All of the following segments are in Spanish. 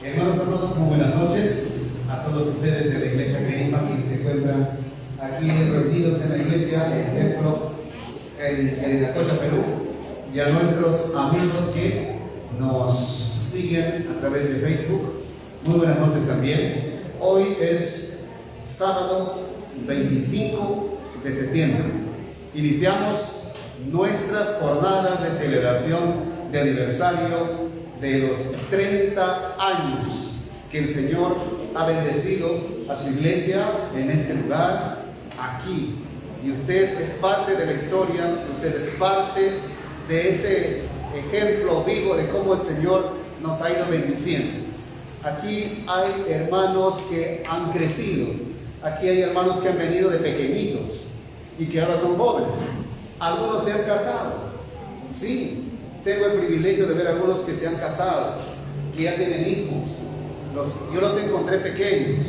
Hermanos amados, muy buenas noches a todos ustedes de la Iglesia Querigma que se encuentran aquí reunidos en la iglesia del templo en Atocha, Perú, y a nuestros amigos que nos siguen a través de Facebook. Muy buenas noches también. Hoy es sábado 25 de septiembre. Iniciamos nuestras jornadas de celebración de aniversario de los 30 años que el Señor ha bendecido a su iglesia en este lugar, aquí. Y usted es parte de la historia, usted es parte de ese ejemplo vivo de cómo el Señor nos ha ido bendiciendo. Aquí hay hermanos que han crecido, aquí hay hermanos que han venido de pequeñitos y que ahora son jóvenes. Algunos se han casado, sí. Tengo el privilegio de ver a algunos que se han casado, que ya tienen hijos. Yo los encontré pequeños.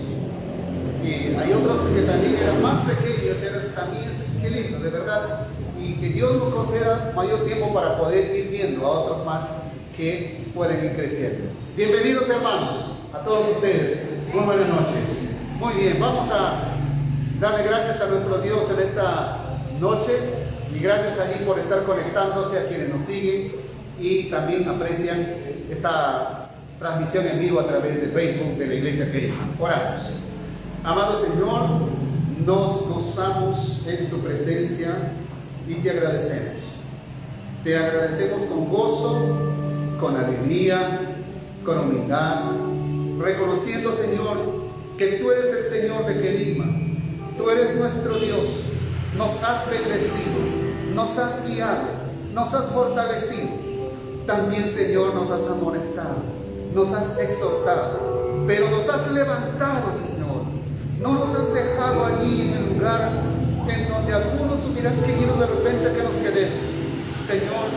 Y hay otros que también eran más pequeños, también, qué lindo, de verdad. Y que Dios nos conceda mayor tiempo para poder ir viendo a otros más que pueden ir creciendo. Bienvenidos, hermanos, a todos ustedes. Muy buenas noches. Muy bien, vamos a darle gracias a nuestro Dios en esta noche. Y gracias a Él por estar conectándose, a quienes nos siguen y también aprecian esta transmisión en vivo a través de Facebook de la Iglesia Querigma. Oramos. Amado Señor, nos gozamos en tu presencia y te agradecemos. Te agradecemos con gozo, con alegría, con humildad, reconociendo, Señor, que tú eres el Señor de Querigma. Tú eres nuestro Dios. Nos has bendecido, nos has guiado, nos has fortalecido. También, Señor, nos has amonestado, nos has exhortado, pero nos has levantado, Señor. No nos has dejado allí en el lugar en donde algunos hubieran querido de repente que nos quedemos. Señor,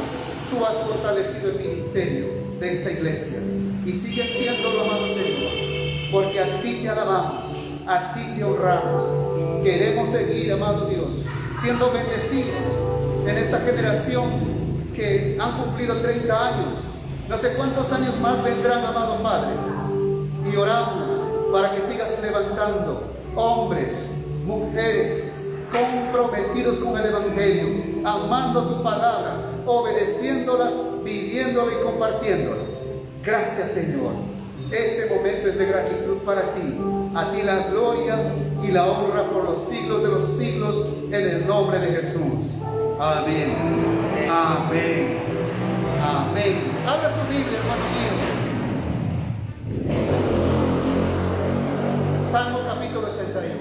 tú has fortalecido el ministerio de esta iglesia y sigues siéndolo, amado Señor, porque a ti te alabamos, a ti te honramos. Queremos seguir, amado Dios, siendo bendecidos en esta generación que han cumplido 30 años. No sé cuántos años más vendrán, amado Padre. Y oramos para que sigas levantando hombres, mujeres comprometidos con el Evangelio, amando tu palabra, obedeciéndola, viviéndola y compartiéndola. Gracias, Señor. Este momento es de gratitud para ti. A ti la gloria y la honra por los siglos de los siglos, en el nombre de Jesús. Amén. Amén. Amén. Abra su Biblia, hermano mío. Salmo capítulo 81.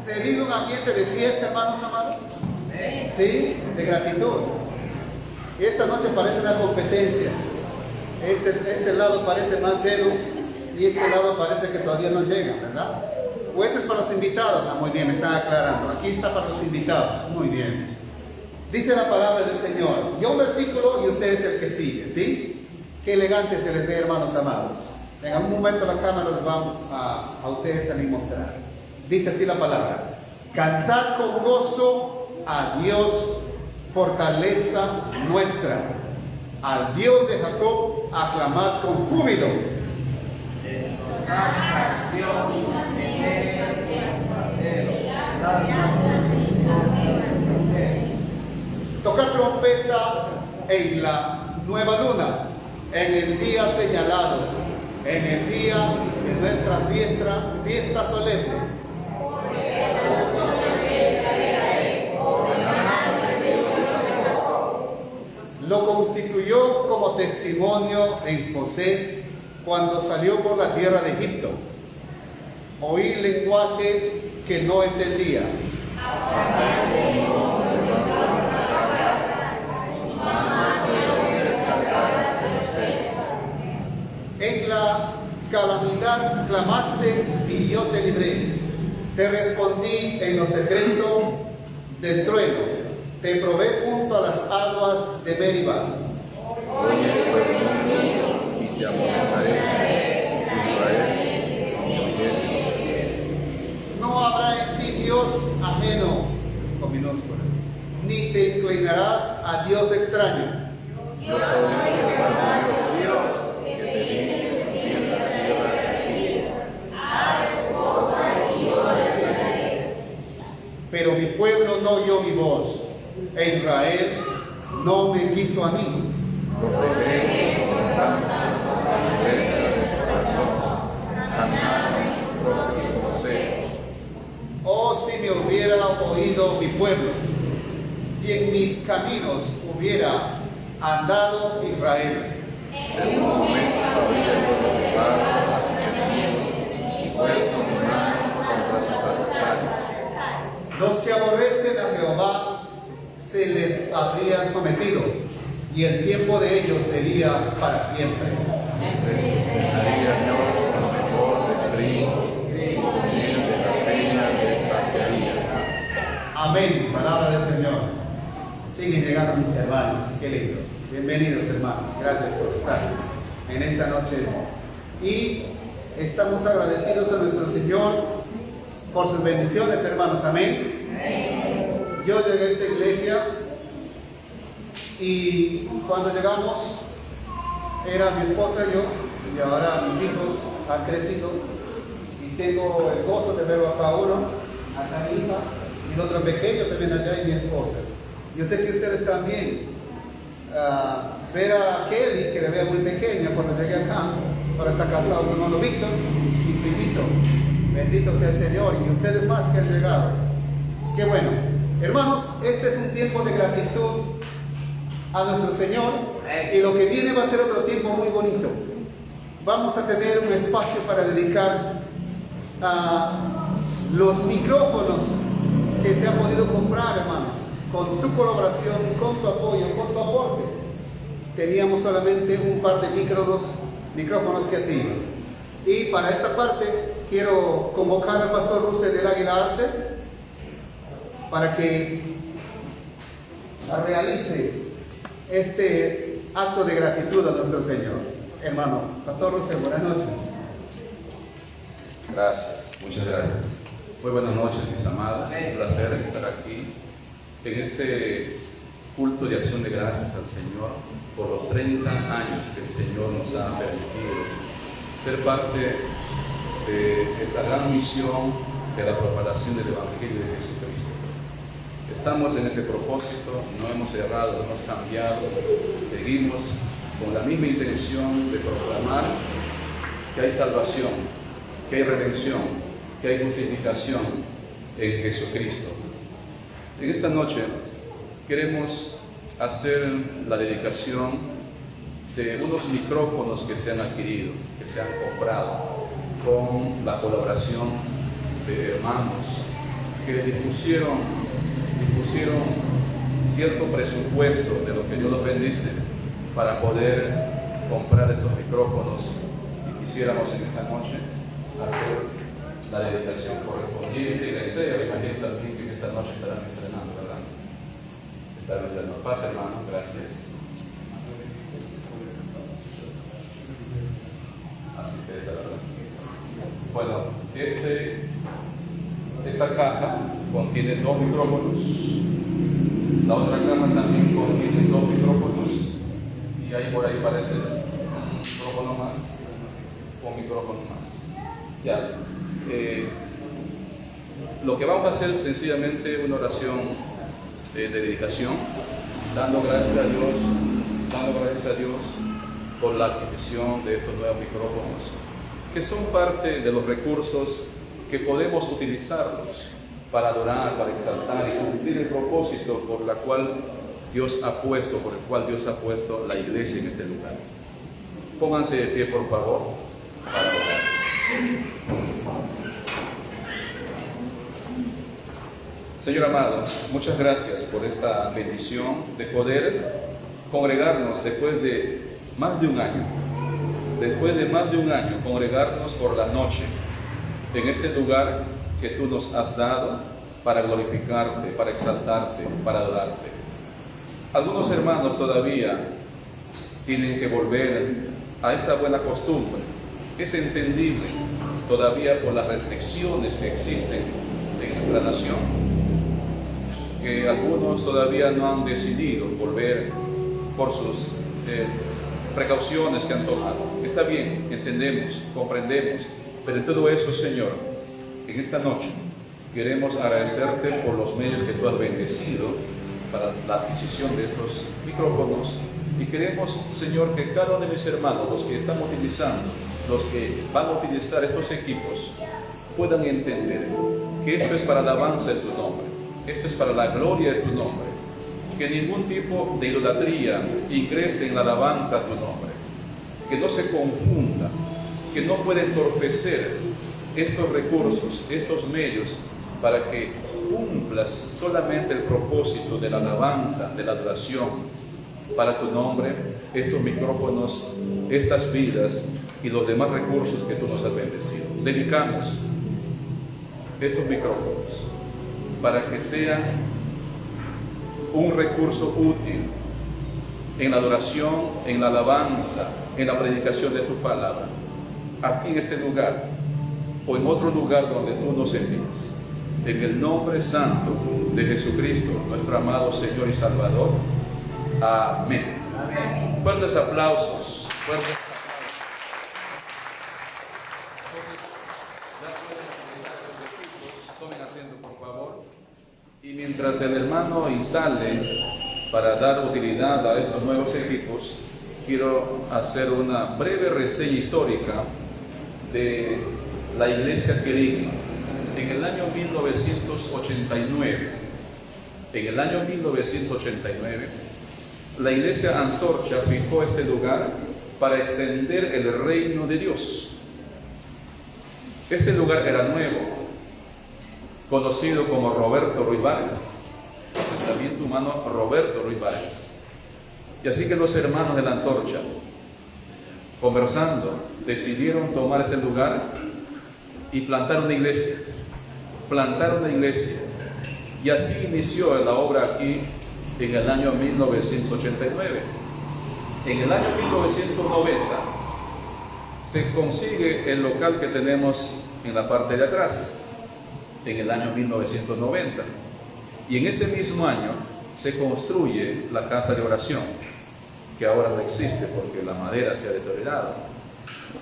¿Se vive un ambiente de fiesta, hermanos amados? Sí, de gratitud. Esta noche parece una competencia. Este lado parece más lleno y este lado parece que todavía no llega, ¿verdad? O este es para los invitados. Ah, muy bien, me están aclarando. Aquí está para los invitados. Muy bien. Dice la palabra del Señor. Yo un versículo y usted es el que sigue, ¿sí? Qué elegante se les ve, hermanos amados. En algún momento la cámara les va a ustedes también mostrar. Dice así la palabra. Cantad con gozo a Dios, fortaleza nuestra. Al Dios de Jacob, aclamad con júbilo. Tocar trompeta en la nueva luna, en el día señalado, en el día de nuestra fiesta solemne. Lo constituyó como testimonio en José cuando salió por la tierra de Egipto. Oí lenguaje que no entendía. En la calamidad clamaste y yo te libré. Te respondí en lo secreto del trueno. Te probé junto a las aguas de Meribá. Y te amonestaré, no habrá en ti Dios ajeno, con minúscula, ni te inclinarás a Dios extraño. Yo soy el pueblo de Dios, que te vi en la tierra de Egipto. Pero mi pueblo no oyó mi voz, e Israel no me quiso a mí. Lo pegué con la dureza de su corazón, caminaron sus propios consejos. Oh, si me hubiera oído mi pueblo, si en mis caminos hubiera andado Israel. En un momento habría yo derribado a sus enemigos y vuelto mi mano contra sus adversarios. Los que aborrecen a Jehová se les habría sometido, y el tiempo de ellos sería para siempre. Les sustentaría Dios con lo mejor del trigo, y con miel de la peña les saciaría. Amén, palabra del Señor. Siguen llegando mis hermanos, qué lindo. Bienvenidos hermanos, gracias por estar en esta noche. Y estamos agradecidos a nuestro Señor por sus bendiciones, hermanos, amén. Yo llegué a esta iglesia y cuando llegamos era mi esposa y yo, y ahora mis hijos han crecido y tengo el gozo de ver acá uno, acá mi hija y el otro pequeño también allá y mi esposa. Yo sé que ustedes también ver a Kelly, que le veo muy pequeña cuando llegué acá, ahora está casado con mi hermano Víctor y su hijito. Bendito sea el Señor, y ustedes más que han llegado. Qué bueno. Hermanos, este es un tiempo de gratitud a nuestro Señor, y lo que viene va a ser otro tiempo muy bonito. Vamos a tener un espacio para dedicar a los micrófonos que se han podido comprar, hermanos, con tu colaboración, con tu apoyo, con tu aporte. Teníamos solamente un par de micrófonos que se iban. Y para esta parte quiero convocar al pastor Russell del Águila Arce para que realice este acto de gratitud a nuestro Señor. Hermano, pastor Russell, buenas noches. Gracias, muchas gracias. Muy buenas noches, mis amados. Un placer estar aquí en este culto de acción de gracias al Señor por los 30 años que el Señor nos ha permitido ser parte de esa gran misión de la propagación del Evangelio de Jesucristo. Estamos en ese propósito, no hemos errado, no hemos cambiado, seguimos con la misma intención de proclamar que hay salvación, que hay redención, que hay justificación en Jesucristo. En esta noche queremos hacer la dedicación de unos micrófonos que se han adquirido, que se han comprado, con la colaboración de hermanos que dispusieron cierto presupuesto de lo que Dios los bendice para poder comprar estos micrófonos, y quisiéramos en esta noche hacer la dedicación correspondiente y la entrega. Me imagino también que esta noche estarán estrenando, ¿verdad? Estarán estrenando. Paz, hermano, gracias. Así que esa es la verdad. Bueno, esta caja contiene 2 micrófonos, la otra caja también contiene 2 micrófonos, y ahí por ahí parece un micrófono más. Ya, lo que vamos a hacer es sencillamente una oración de dedicación, dando gracias a Dios por la adquisición de estos nuevos micrófonos, que son parte de los recursos que podemos utilizarlos para adorar, para exaltar y cumplir el propósito por el cual Dios ha puesto la iglesia en este lugar. Pónganse de pie, por favor, para orar. Señor amado, muchas gracias por esta bendición de poder congregarnos después de más de un año. Congregarnos por la noche en este lugar que tú nos has dado para glorificarte, para exaltarte, para adorarte. Algunos hermanos todavía tienen que volver a esa buena costumbre. Es entendible todavía por las restricciones que existen en nuestra nación, que algunos todavía no han decidido volver por sus precauciones que han tomado. Está bien, entendemos, comprendemos, pero en todo eso, Señor, en esta noche queremos agradecerte por los medios que tú has bendecido para la adquisición de estos micrófonos, y queremos, Señor, que cada uno de mis hermanos, los que están utilizando, los que van a utilizar estos equipos, puedan entender que esto es para la alabanza de tu nombre, esto es para la gloria de tu nombre, que ningún tipo de idolatría ingrese en la alabanza a tu nombre, que no se confunda, que no puede entorpecer estos recursos, estos medios, para que cumplas solamente el propósito de la alabanza, de la adoración para tu nombre, estos micrófonos, estas vidas y los demás recursos que tú nos has bendecido. Dedicamos estos micrófonos para que sea un recurso útil en la adoración, en la alabanza, en la predicación de tu palabra, aquí en este lugar o en otro lugar donde tú nos envíes. En el nombre santo de Jesucristo, nuestro amado Señor y Salvador. Amén. Amén. Fuertes aplausos. Fuertes aplausos. Entonces, tomen asiento, por favor. Y mientras el hermano instale para dar utilidad a estos nuevos equipos, quiero hacer una breve reseña histórica de la iglesia Querigma. En el año 1989, la iglesia Antorcha fijó este lugar para extender el reino de Dios. Este lugar era nuevo, conocido como Roberto Ruiz Vargas, asentamiento humano Roberto Ruiz Vargas. Y así que los hermanos de la Antorcha, conversando, decidieron tomar este lugar y plantar una iglesia. Y así inició la obra aquí en el año 1989. En el año 1990 se consigue el local que tenemos en la parte de atrás, en el año 1990. Y en ese mismo año se construye la casa de oración, que ahora no existe porque la madera se ha deteriorado.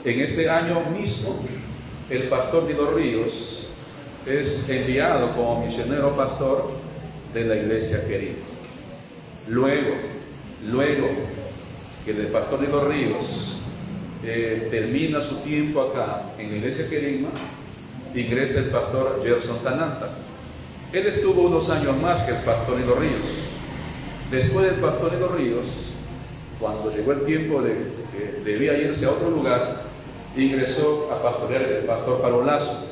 En ese año mismo, el pastor de los Ríos es enviado como misionero pastor de la iglesia Querigma. Luego que el pastor de los Ríos termina su tiempo acá en la iglesia Querigma, ingresa el pastor Gerson Tananta. Él estuvo unos años más que el pastor de los Ríos. Después del pastor de los Ríos, cuando llegó el tiempo de que debía irse a otro lugar, ingresó a pastorear el pastor Pablo Lazo.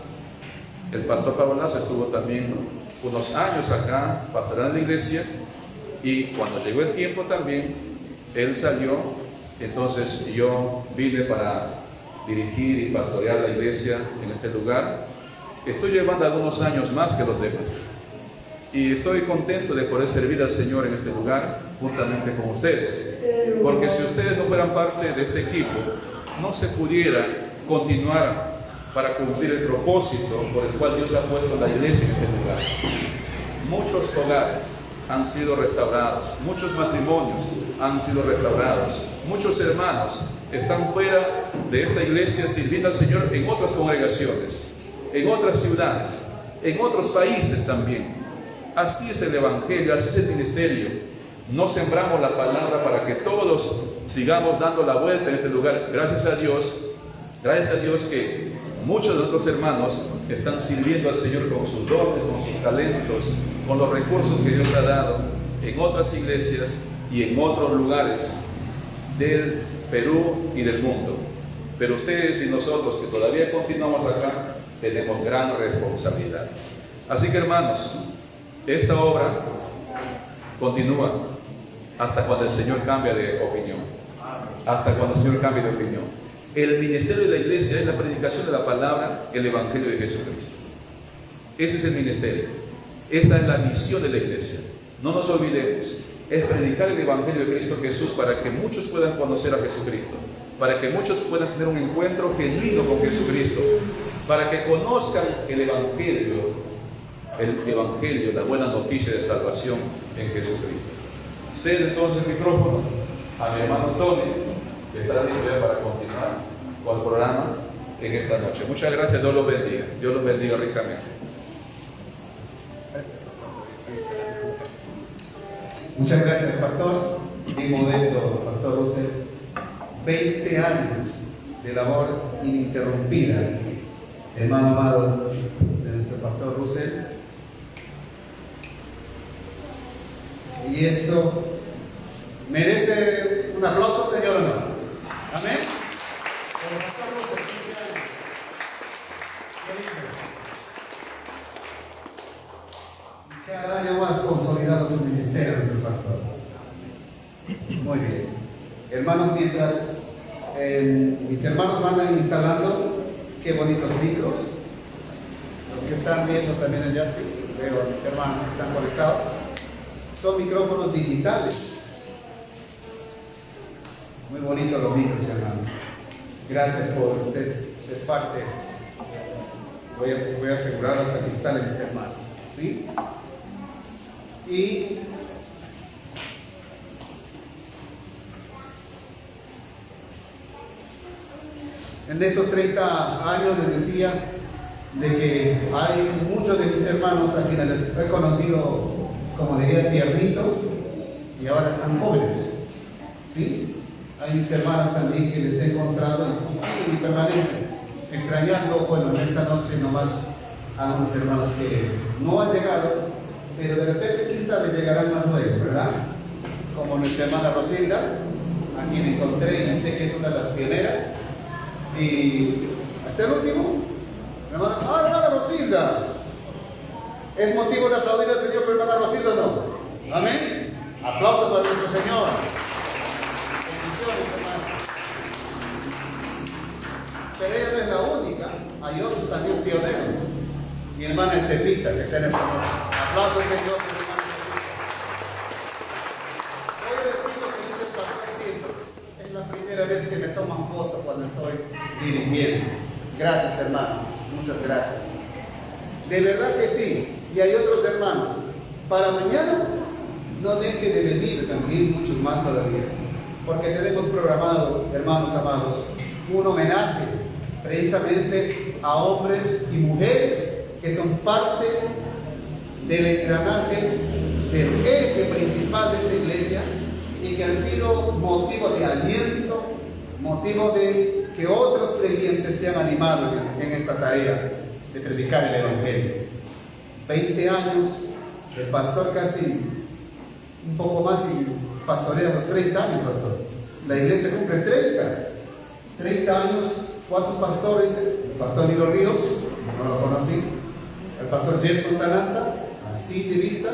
El pastor Pablo Lazo estuvo también unos años acá pastoreando la iglesia, y cuando llegó el tiempo también él salió. Entonces yo vine para dirigir y pastorear la iglesia en este lugar. Estoy llevando algunos años más que los demás y estoy contento de poder servir al Señor en este lugar juntamente con ustedes, porque si ustedes no fueran parte de este equipo, no se pudiera continuar para cumplir el propósito por el cual Dios ha puesto la iglesia en este lugar. Muchos hogares han sido restaurados, muchos matrimonios han sido restaurados, muchos hermanos están fuera de esta iglesia sirviendo al Señor en otras congregaciones, en otras ciudades, en otros países también. Así es el evangelio, así es el ministerio. No sembramos la palabra para que todos sigamos dando la vuelta en este lugar. Gracias a Dios que muchos de nuestros hermanos están sirviendo al Señor con sus dones, con sus talentos, con los recursos que Dios ha dado en otras iglesias y en otros lugares del Perú y del mundo. Pero ustedes y nosotros que todavía continuamos acá, tenemos gran responsabilidad. Así que, hermanos, esta obra continúa hasta cuando el Señor cambie de opinión. Hasta cuando el Señor cambie de opinión. El ministerio de la iglesia es la predicación de la palabra, el evangelio de Jesucristo. Ese es el ministerio. Esa es la misión de la iglesia. No nos olvidemos. Es predicar el evangelio de Cristo Jesús para que muchos puedan conocer a Jesucristo, para que muchos puedan tener un encuentro genuino con Jesucristo, para que conozcan el evangelio, la buena noticia de salvación en Jesucristo. Cede entonces el micrófono a mi hermano Tony, que estará disponible para continuar con el programa en esta noche. Muchas gracias, Dios los bendiga. Dios los bendiga ricamente. Muchas gracias, pastor. Bien modesto, pastor Russell. 20 años de labor ininterrumpida, hermano amado de nuestro pastor Russell. Y esto merece un aplauso, Señor, ¿o no? Amén. Por el pastor Russell, 20 años. Y cada año más consolidado su ministerio, nuestro pastor. Muy bien. Hermanos, mientras mis hermanos van instalando, qué bonitos micros. Los que están viendo también allá, sí, veo a mis hermanos que están conectados. Son micrófonos digitales. Muy bonitos los micros, hermanos. Gracias por ustedes ser parte. Voy a asegurar hasta que instalen mis hermanos. ¿Sí? Y en esos 30 años les decía de que hay muchos de mis hermanos a quienes les he conocido, como diría, tiernitos, y ahora están jóvenes. ¿Sí? Hay mis hermanas también que les he encontrado y siguen y permanecen extrañando, bueno, en esta noche nomás a algunos hermanos que no han llegado, pero de repente quién sabe llegarán más luego, ¿verdad? Como nuestra hermana Rosilda, a quien encontré y sé que es una de las pioneras. Y hasta el último, hermana Rosilda. ¿Es motivo de aplaudir al Señor por hermana Rosilda o no? Amén. Aplausos para nuestro Señor. Bendiciones, hermano. Pero ella no es la única, hay otros también pioneros. Mi hermana Estepita, que está en esta noche. Aplausos, Señor, por mi hermana Estepita. Voy a decir lo que dice el pastor siempre. Es la primera vez que me toman foto cuando estoy dirigiendo. Gracias, hermano. Muchas gracias. De verdad que sí. Y hay otros hermanos. Para mañana no deje de venir también muchos más todavía. Porque tenemos programado, hermanos amados, un homenaje precisamente a hombres y mujeres que son parte del engranaje, del eje principal de esta iglesia y que han sido motivo de aliento, motivo de que otros creyentes se han animado en esta tarea de predicar el Evangelio. 20 años, el pastor casi un poco más y pastorea los 30 años, pastor. La iglesia cumple 30 años. ¿Cuántos pastores? El pastor Nilo Ríos, no lo conocí. El pastor Gelson Tananta, así de vista.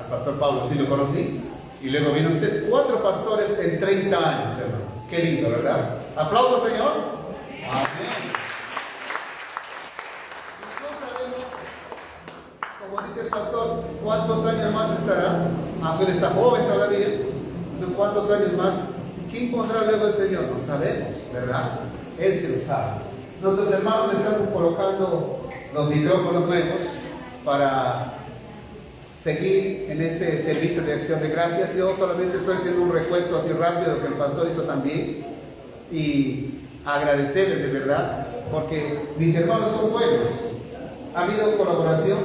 Al pastor Pablo sí lo conocí. Y luego vino usted, 4 pastores en 30 años, hermanos. Qué lindo, ¿verdad? Aplausos, Señor. Amén. Y no sabemos, como dice el pastor, cuántos años más estará. Aunque él está joven todavía, ¿no? ¿Cuántos años más? ¿Quién pondrá luego el Señor? No sabemos, ¿verdad? Él se lo sabe. Nuestros hermanos estamos colocando los micrófonos nuevos para seguir en este servicio de acción de gracias. Yo solamente estoy haciendo un recuento así rápido de lo que el pastor hizo también y agradecerles de verdad porque mis hermanos son buenos. Ha habido colaboración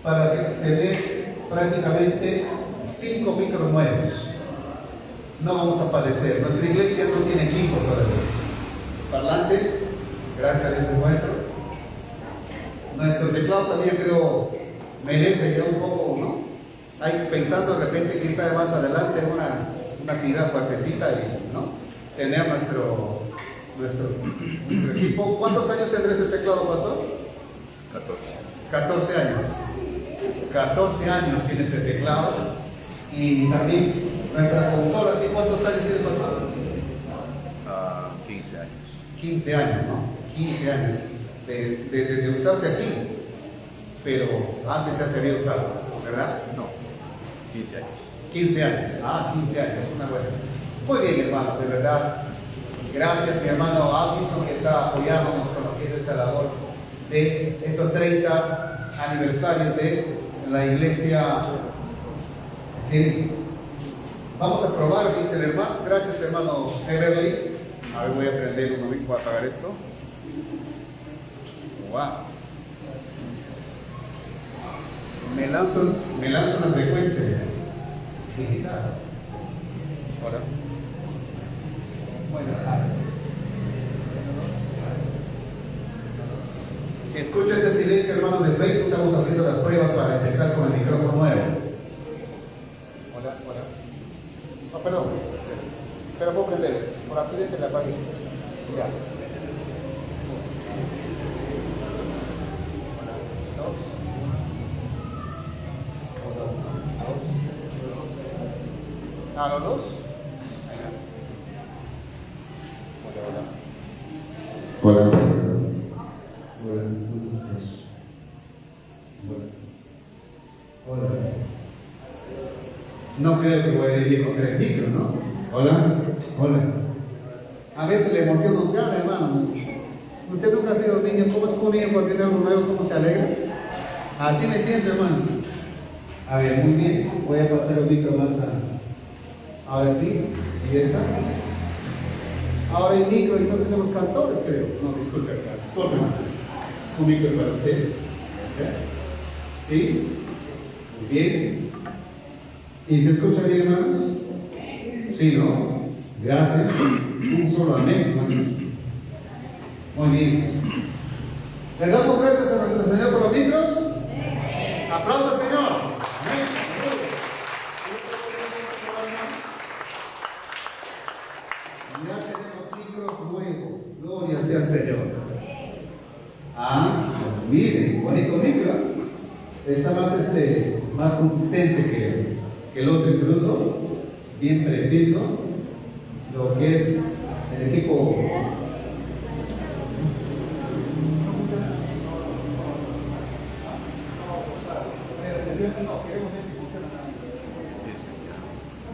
para tener prácticamente 5 micros nuevos. No vamos a padecer. Nuestra iglesia no tiene equipos todavía. Parlante, gracias a Dios es nuestro. Nuestro teclado también creo merece ya un poco, ¿no? Hay pensando de repente quién sabe más adelante una actividad fuertecita y, ¿no? Tener nuestro equipo. ¿Cuántos años tendrá ese teclado, pastor? 14 años. 14 años tiene ese teclado. Y también nuestra consola, ¿sí? ¿Cuántos años tiene, pastor? 15 años. 15 años, ¿no? 15 años de usarse aquí, pero antes ya se había usado, ¿verdad? No, 15 años. 15 años, 15 años, una buena. Muy bien, hermanos, de verdad. Gracias, mi hermano Atkinson, que está apoyándonos con lo que es esta labor de estos 30 aniversarios de la iglesia. Vamos a probar, dice el hermano. Gracias, hermano Everly. A ver, voy a prender uno, voy a apagar esto. Wow. Me lanzo una frecuencia digital. Ahora. Bueno, si escucha este silencio, hermano de Facebook, estamos haciendo las pruebas para empezar con el micrófono nuevo. Hola, hola. Oh, perdón. Pero puedo prender. Por accidente la apague. Ya. ¿A los dos? Hola. Hola. Hola. Hola. No creo que voy a ir con el micro, ¿no? Hola. Hola. A veces la emoción nos gana, hermano. Usted nunca ha sido niño. ¿Cómo es un niño porque tiene algo nuevo? ¿Cómo se alegra? Así me siento, hermano. A ver, muy bien. Voy a pasar el micro más a... Ahora sí, y ya está. Ahora el micro, y no tenemos cantores, creo. No, disculpe, disculpe. Un micro para usted. ¿Sí? Muy bien. ¿Y se escucha bien, hermanos? Sí, ¿no? Gracias. Un solo amén, hermanos. Muy bien. ¿Le damos gracias a nuestro Señor por los micros? ¡Aplausos, Señor! Amén. Ya tenemos micros nuevos. Gloria sea al Señor. Ah, miren, bonito micro. Está más consistente que el otro, incluso. Bien preciso. Lo que es el equipo.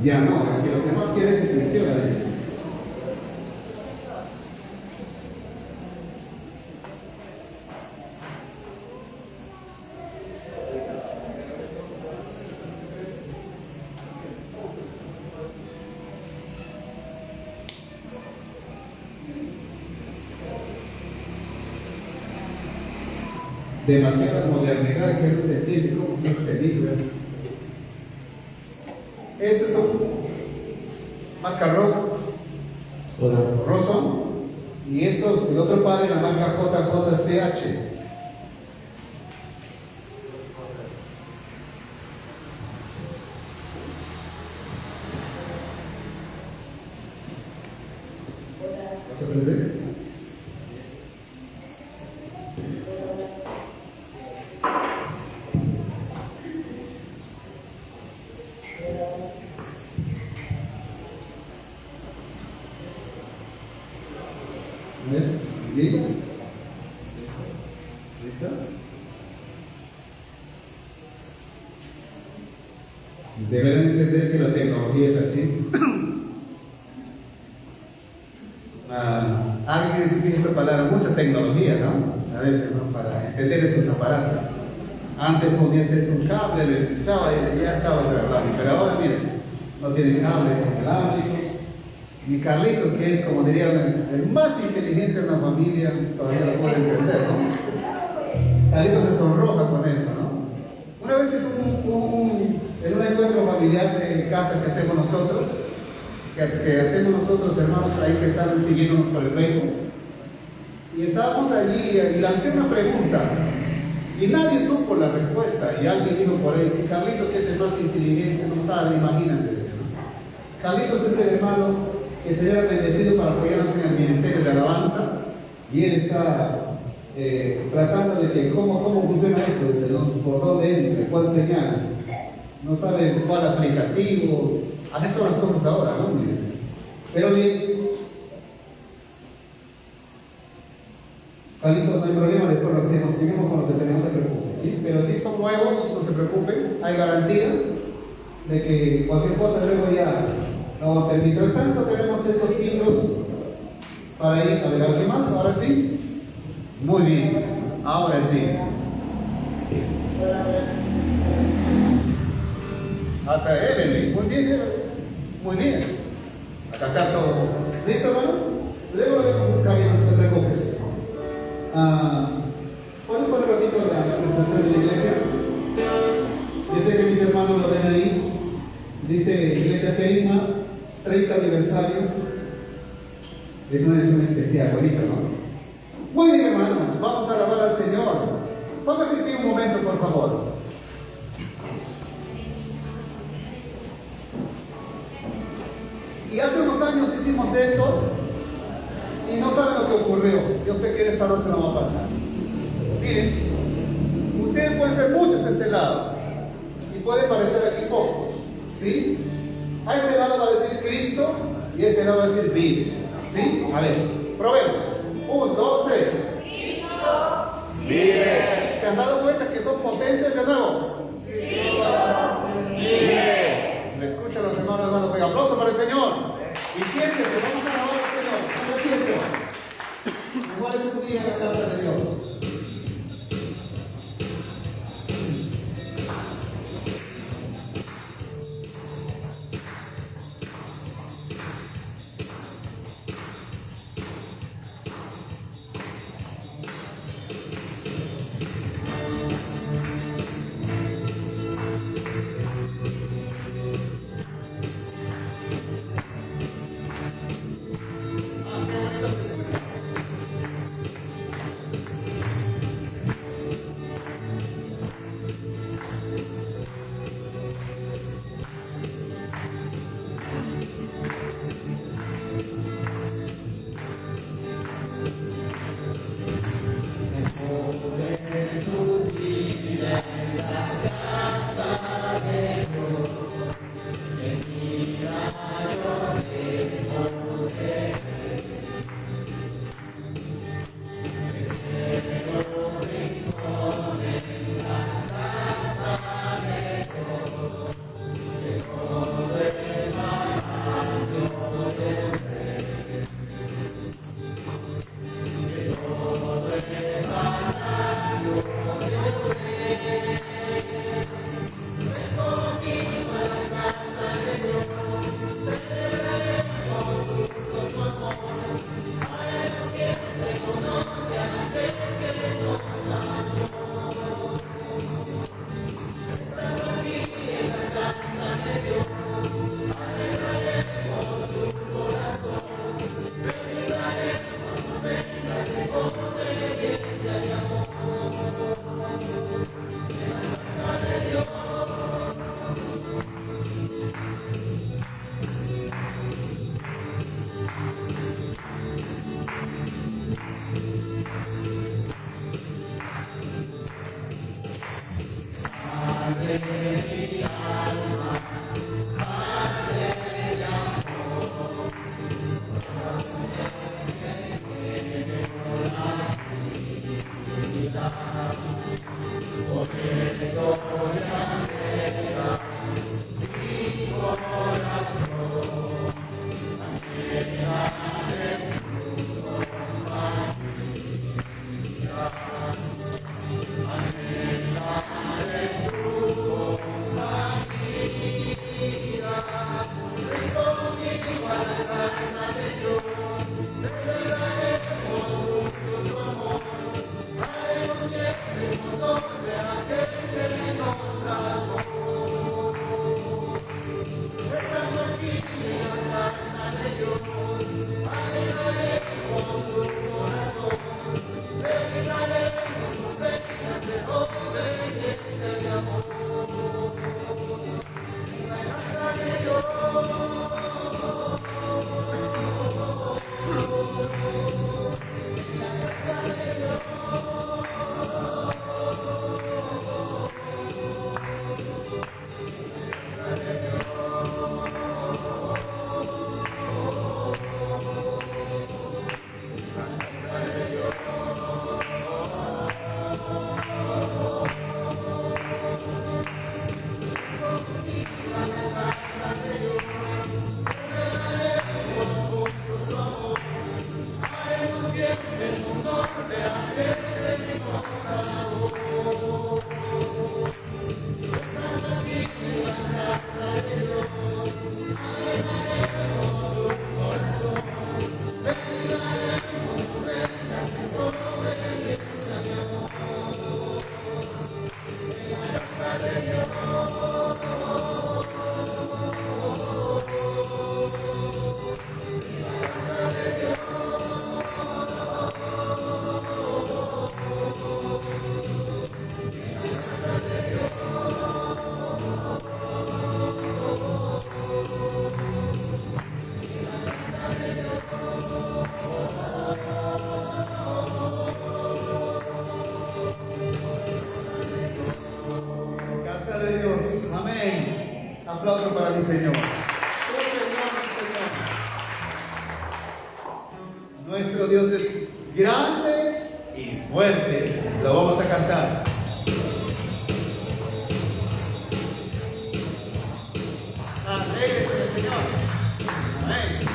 Ya no, es que los demás quieren que funcione. Demasiada modernidad que no se entiende cómo se hace película. Estos son marca Rosso y estos, el otro padre, la marca JJCH. ¿Vas a aprender? ¿Listo? ¿Listo? Deberán entender que la tecnología es así. Alguien utiliza esta palabra, mucha tecnología, ¿no? A veces, ¿no? Para entender estos aparatos. Antes ponías un cable, lo escuchaba y ya estabas hablando. Pero ahora, miren, no tienen cables inalámbricos. Ni Carlitos, que es, como dirían, el más inteligente de la familia, todavía lo puede entender, ¿no? Carlitos se sonroja con eso, ¿no? Una vez es en un encuentro familiar en casa que hacemos nosotros, hermanos, ahí que están siguiéndonos por el Facebook, y estábamos allí y lancé una pregunta, y nadie supo la respuesta, y alguien dijo por ahí, si Carlitos, que es el más inteligente, no sabe, imagínate, ¿no? Carlitos es el hermano que el Señor ha bendecido para apoyarnos en el ministerio de alabanza, y él está tratando de que cómo funciona esto, dice, ¿no? Por dónde entra, cuál señal, no sabe cuál aplicativo, así son las cosas ahora, ¿no? Pero bien, Carlitos, no hay problema, después lo hacemos, seguimos con lo que tenemos, no te preocupes, ¿sí? Pero si son nuevos, no se preocupen, hay garantía de que cualquier cosa luego ya no va a tener. Mientras tanto tenemos estos libros para ir a ver algo más. Ahora sí, muy bien, ahora sí. Hasta Evelyn, muy bien, Evelyn. Muy bien. Acá está todo. ¿Listo, hermano? Luego lo vemos con calma, no te preocupes. ¿Puedes poner un ratito la presentación de la iglesia? Yo sé que mis hermanos lo ven ahí. Dice Iglesia Querigma, 30 aniversario. Es una edición especial, bonita, ¿no? Muy bien, hermanos, vamos a alabar al Señor. Póngase en pie un momento, por favor. Y hace unos años hicimos esto y no saben lo que ocurrió. Yo sé que esta noche no va a pasar. Miren, ustedes pueden ser muchos de este lado y puede parecer aquí pocos, ¿sí? A este lado va a decir Cristo y a este lado va a decir vive, ¿sí? A ver, probemos. 1, 2, 3. Cristo vive. ¿Se han dado cuenta que son potentes de nuevo? Cristo vive. Me escuchan los hermanos, un aplauso para el Señor. Y siéntese, vamos a alabar al Señor. ¿Dónde siento? Igual es un día en la casa de Dios. Dios es grande y fuerte. Lo vamos a cantar. Alegres con el Señor. Amén.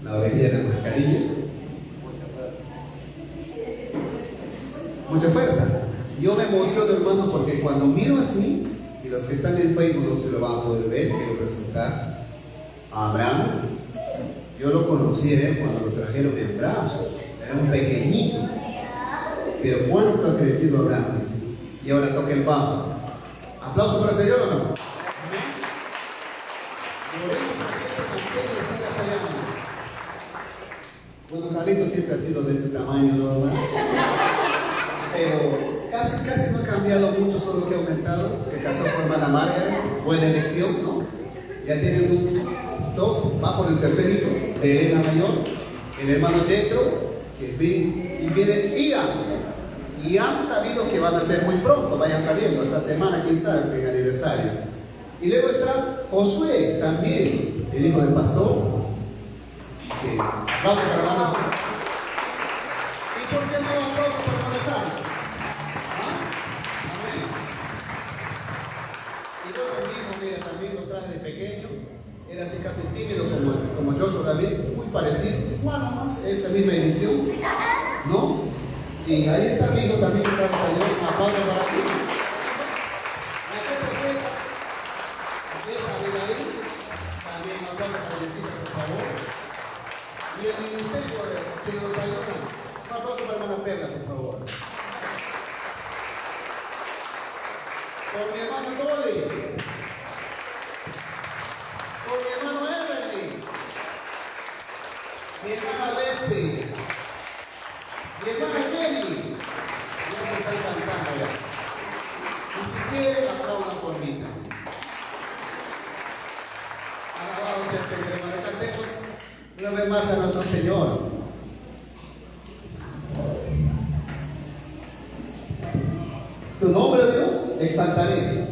La orejilla de la mascarilla. Mucha fuerza. Yo me emociono, hermano, porque cuando miro así, y los que están en Facebook no se lo van a poder ver, quiero presentar a Abraham. Yo lo conocí a él cuando lo trajeron en brazos, era un pequeñito, pero cuánto ha crecido Abraham, y ahora toca el bajo. ¿Aplauso para el Señor o no? Bueno, Carlito siempre ha sido de ese tamaño, no más. Pero casi no ha cambiado mucho, solo que ha aumentado. Se casó con hermana Margaret, buena elección, ¿no? Ya tienen dos, va por el tercer hijo, Elena mayor, el hermano Jetro, que viene Ian. Y han sabido que van a ser muy pronto, vayan saliendo, esta semana, quién sabe, en aniversario. Y luego está Josué, también, el hijo del pastor. Aplausos para hermano. ¿Y por qué no aplausos para hermano Carlos? Amén. Y luego mismo, mira, también lo traje de pequeño. Era así casi tímido como Joshua David, muy parecido. Igual nomás, esa misma edición. ¿No? Y ahí está mi hijo también, gracias a Dios. Un aplauso para ti. También un aplauso para Yesita, por favor. Y el ministerio que nos ayuda. Un aplauso para hermana Perla, por favor. Por mi hermano Dolly. Por mi hermano Everly. Mi hermana Betsy. Mi hermana Jenny. Ya se están cansando ya. Y si quieren, aplaudan por mí. Alabado sea el Señor, hermano. Cantemos una vez más a nuestro Señor. Tu nombre, Dios, exaltaré.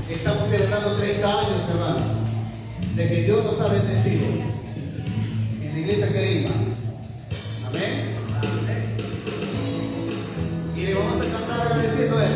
Estamos celebrando 30 años, hermano, de que Dios nos ha bendecido en la iglesia querida. Amén. Amén. Y le vamos a cantar agradeciendo a Él.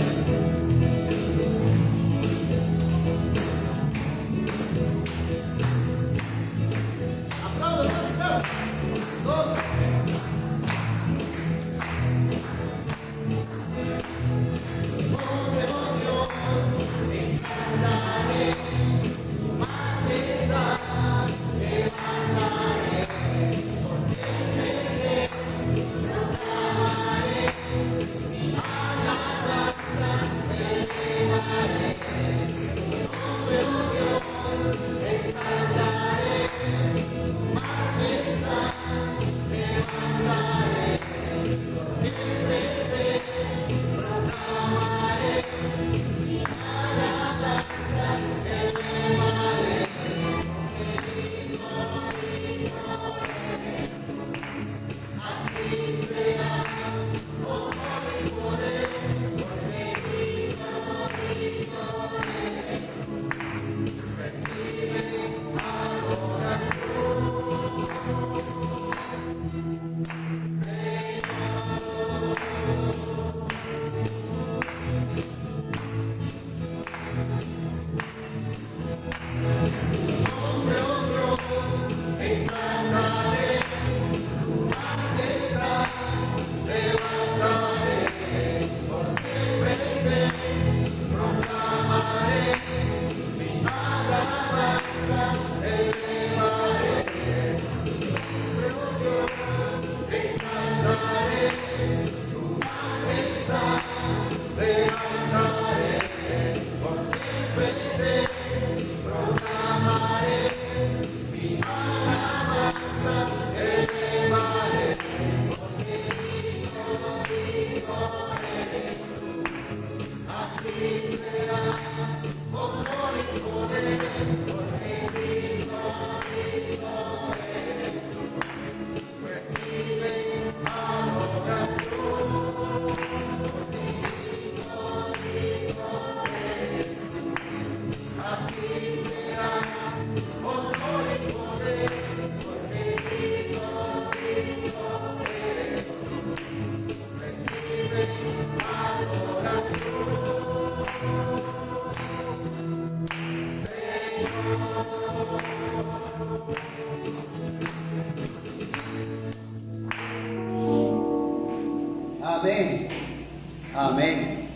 Amén.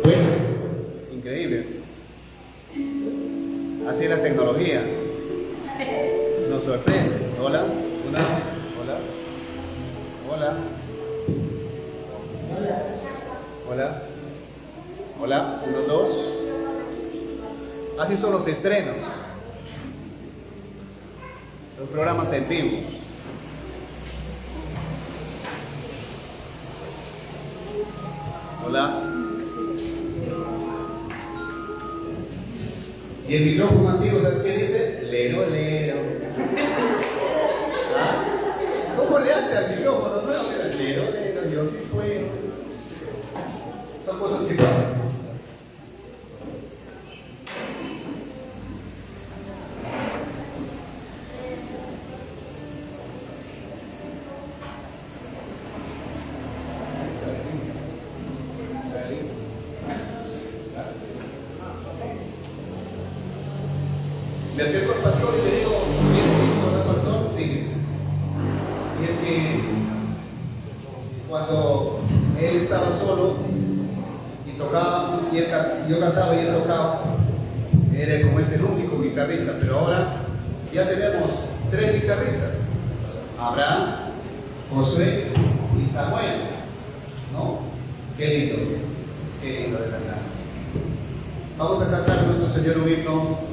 Bueno, increíble. Así es la tecnología. Nos sorprende. Hola, hola, hola, hola, hola, hola, 1, 2. Así son los estrenos. Los programas en vivo. Hola. Y el micrófono antiguo, ¿sabes qué dice? Lero, lero. ¿Ah? ¿Cómo le hace al micrófono nuevo? Lero, lero, yo sí puedo. Son cosas que pasan. Me acerco al pastor y le digo, ¿viene ¿verdad, pastor? Sí, dice. Y es que cuando él estaba solo y tocábamos, y yo cantaba y él tocaba, era como es el único guitarrista, pero ahora ya tenemos 3 guitarristas, Abraham, Josué y Samuel, ¿no? Qué lindo de verdad. Vamos a cantar nuestro Señor un himno.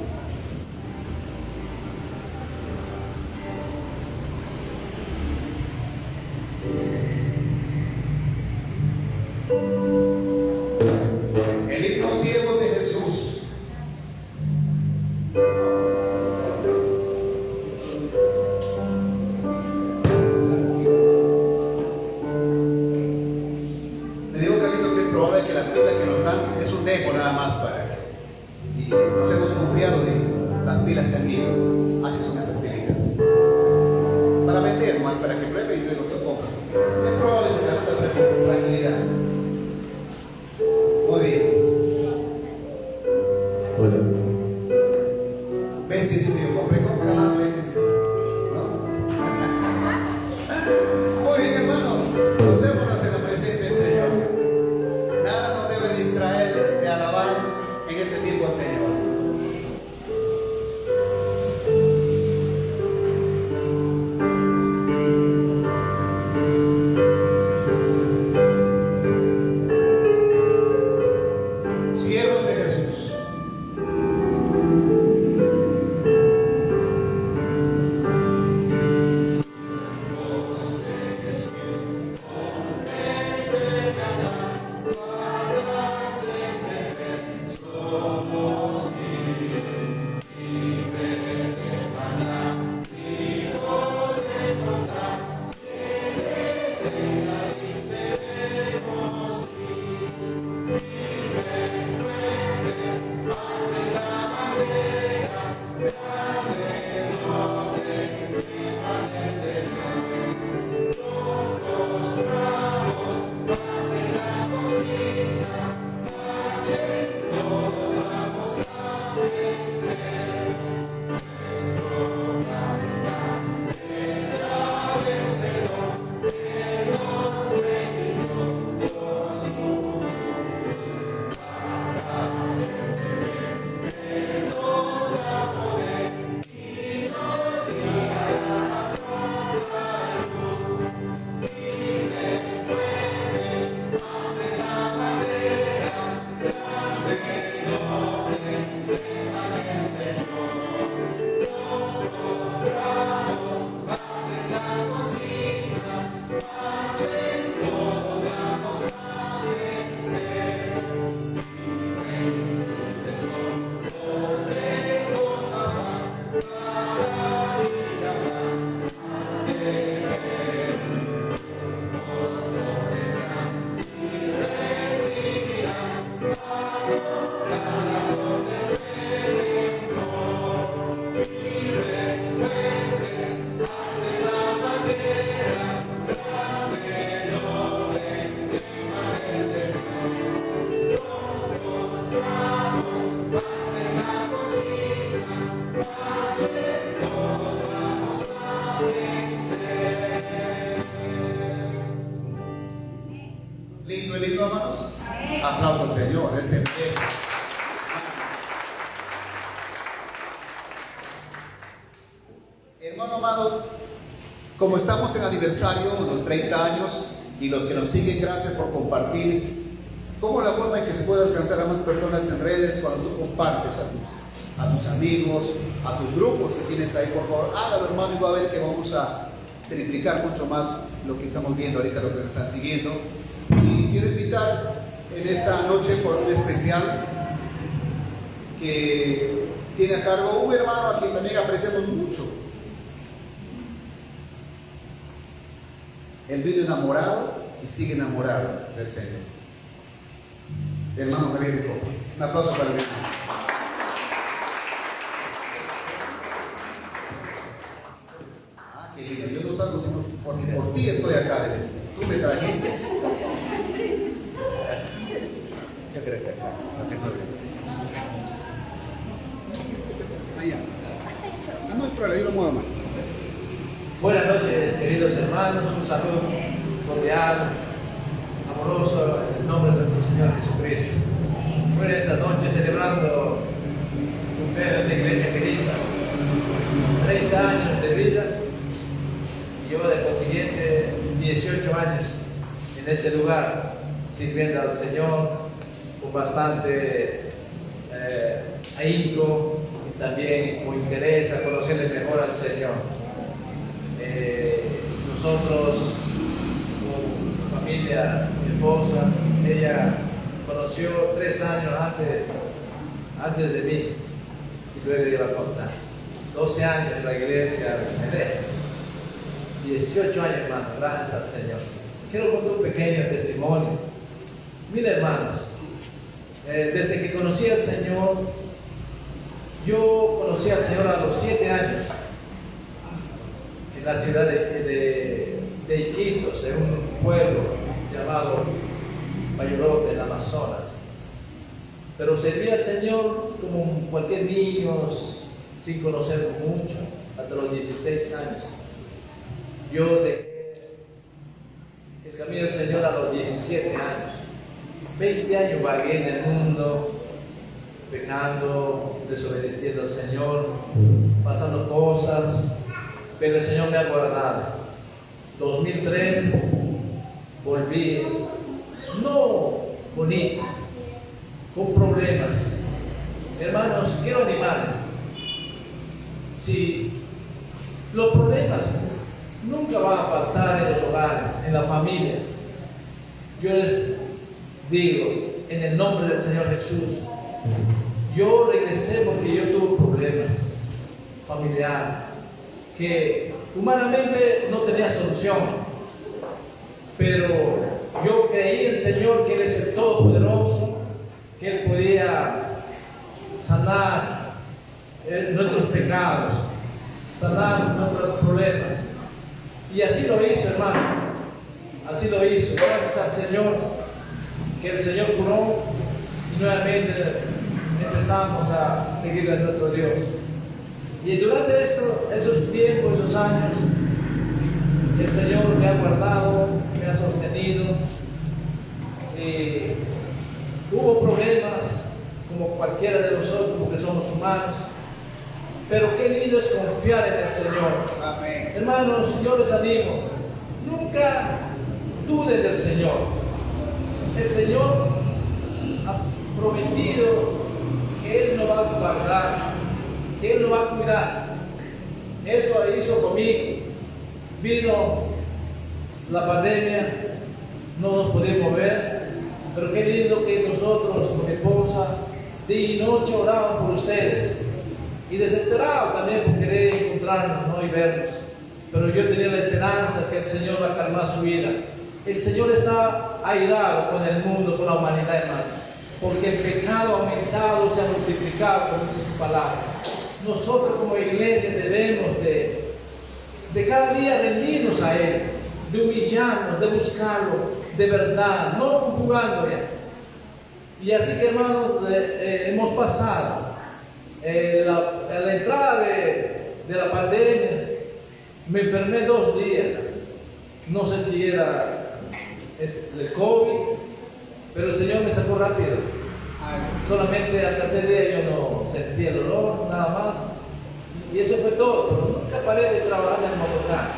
El himno Siervos de Jesús. Le digo, Carlito, que es probable que la pila que nos dan es un demo nada más para que. Y nos hemos confiado de las pilas se han ido. Así son esas pilitas. Para vender más, para que pruebe y luego te compras. Es probable que la nota tranquilidad. Muy bien. Hola. Ven, si dice, yo compré con cable, ¿no? Muy bien, hermanos, gocémonos en la presencia del Señor. Nada nos debe distraer de alabar en este tiempo al Señor. Siervos de Jesús. Aplauso al Señor, Él se merece. Hermano amado, como estamos en aniversario, los 30 años, y los que nos siguen, gracias por compartir. ¿Cómo la forma en que se puede alcanzar a más personas en redes cuando tú compartes a tus amigos, a tus grupos que tienes ahí? Por favor, hágalo, hermano, y va a ver que vamos a triplicar mucho más lo que estamos viendo ahorita, lo que nos están siguiendo. Y quiero invitar en esta noche por un especial que tiene a cargo un hermano a quien también apreciamos mucho. Él vive enamorado y sigue enamorado del Señor. Hermano Javier Rico. Un aplauso para el hermano. Qué lindo. Yo no salgo sino porque por ti estoy acá, le dice. Tú me trajiste. Yo creo que acá. No tengo allá. No hay problema, yo lo muevo más. Buenas noches, queridos hermanos, un saludo cordial, amoroso, en el nombre de nuestro Señor Jesucristo. Bueno, esta noche celebrando el cumpleaños de Iglesia Querida, 30 años de vida, y yo de consiguiente 18 años en este lugar, sirviendo al Señor con bastante ahínco y también con interés a conocerle mejor al Señor. Nosotros, con familia, mi esposa, ella conoció 3 años antes de mí, y luego iba a contar. 12 años en la iglesia, 18 años, hermano, gracias al Señor. Quiero contar un pequeño testimonio. Mira, hermanos, desde que conocí al Señor, yo conocí al Señor a los 7 años. En la ciudad de Iquitos, en un pueblo llamado Bayoló del Amazonas. Pero serví al Señor como cualquier niño, sin conocerlo mucho, hasta los 16 años. Yo dejé el camino del Señor a los 17 años. 20 años vagué en el mundo, pecando, desobedeciendo al Señor, pasando cosas. Pero el Señor me ha guardado. 2003 volví, no bonito, con problemas. Hermanos, quiero animarles. Si los problemas nunca van a faltar en los hogares, en la familia, yo les digo, en el nombre del Señor Jesús, yo regresé porque yo tuve problemas familiares que humanamente no tenía solución, pero yo creí en el Señor, que Él es el Todopoderoso, que Él podía sanar nuestros pecados, sanar nuestros problemas, y así lo hizo, hermano, así lo hizo. Gracias al Señor, que el Señor curó, y nuevamente empezamos a seguir a nuestro Dios. Y durante esos tiempos, esos años, el Señor me ha guardado, me ha sostenido. Hubo problemas, como cualquiera de nosotros, porque somos humanos, pero qué lindo es confiar en el Señor. Amén. Hermanos, yo les animo, nunca duden del Señor. El Señor ha prometido que Él nos va a guardar, que Él nos va a cuidar. Eso hizo conmigo. Vino la pandemia, no nos podemos ver, pero qué lindo que nosotros, con mi esposa, día y noche oramos por ustedes. Y desesperado también por querer encontrarnos, ¿no?, y vernos. Pero yo tenía la esperanza que el Señor va a calmar su ira. El Señor está airado con el mundo, con la humanidad, hermano, porque el pecado ha aumentado, se ha multiplicado, como dice su palabra. Nosotros como iglesia debemos de cada día rendirnos a Él, de humillarnos, de buscarlo de verdad, no jugando ya. Y así que, hermanos, hemos pasado a la entrada de la pandemia. Me enfermé 2 días, no sé si era el COVID Pero el Señor me sacó rápido. Solamente al tercer día yo no sentí el dolor, nada más. Y eso fue todo, pero nunca paré de trabajar en Bogotá.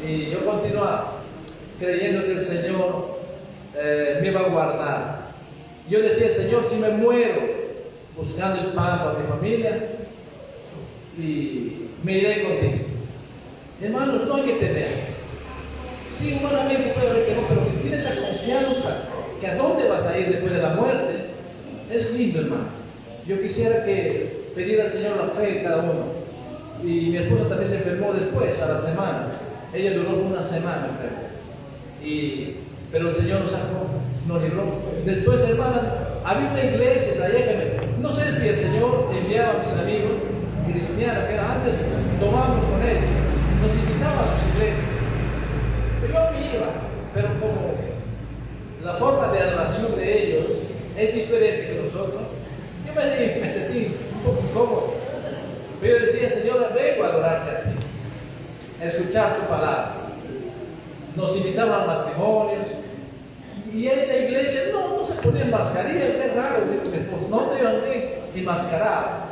Y yo continuaba creyendo que el Señor me iba a guardar. Yo decía, Señor, si me muero buscando el pan para mi familia, y me iré contigo. Hermanos, no hay que temer. Sí, humanamente puede haber que no, pero si tienes esa confianza, que a dónde vas a ir después de la muerte, es lindo, hermano. Yo quisiera que pedir al Señor la fe de cada uno. Y mi esposa también se enfermó después, a la semana. Ella duró una semana, creo. Pero el Señor nos sacó, nos libró. Después, hermana, había una iglesia allá que no sé si el Señor enviaba a mis amigos cristianos, que era antes, tomábamos con ellos, nos invitaba a sus iglesias. Pero yo me iba, pero como la forma de adoración de ellos es diferente que nosotros, yo me sentí un poco incómodo. Pero yo decía, Señor, vengo a adorarte a ti, a escuchar tu palabra. Nos invitaban a matrimonios, y esa iglesia no se ponía mascarilla, es raro, digo mi esposo, no te iban ni enmascarado.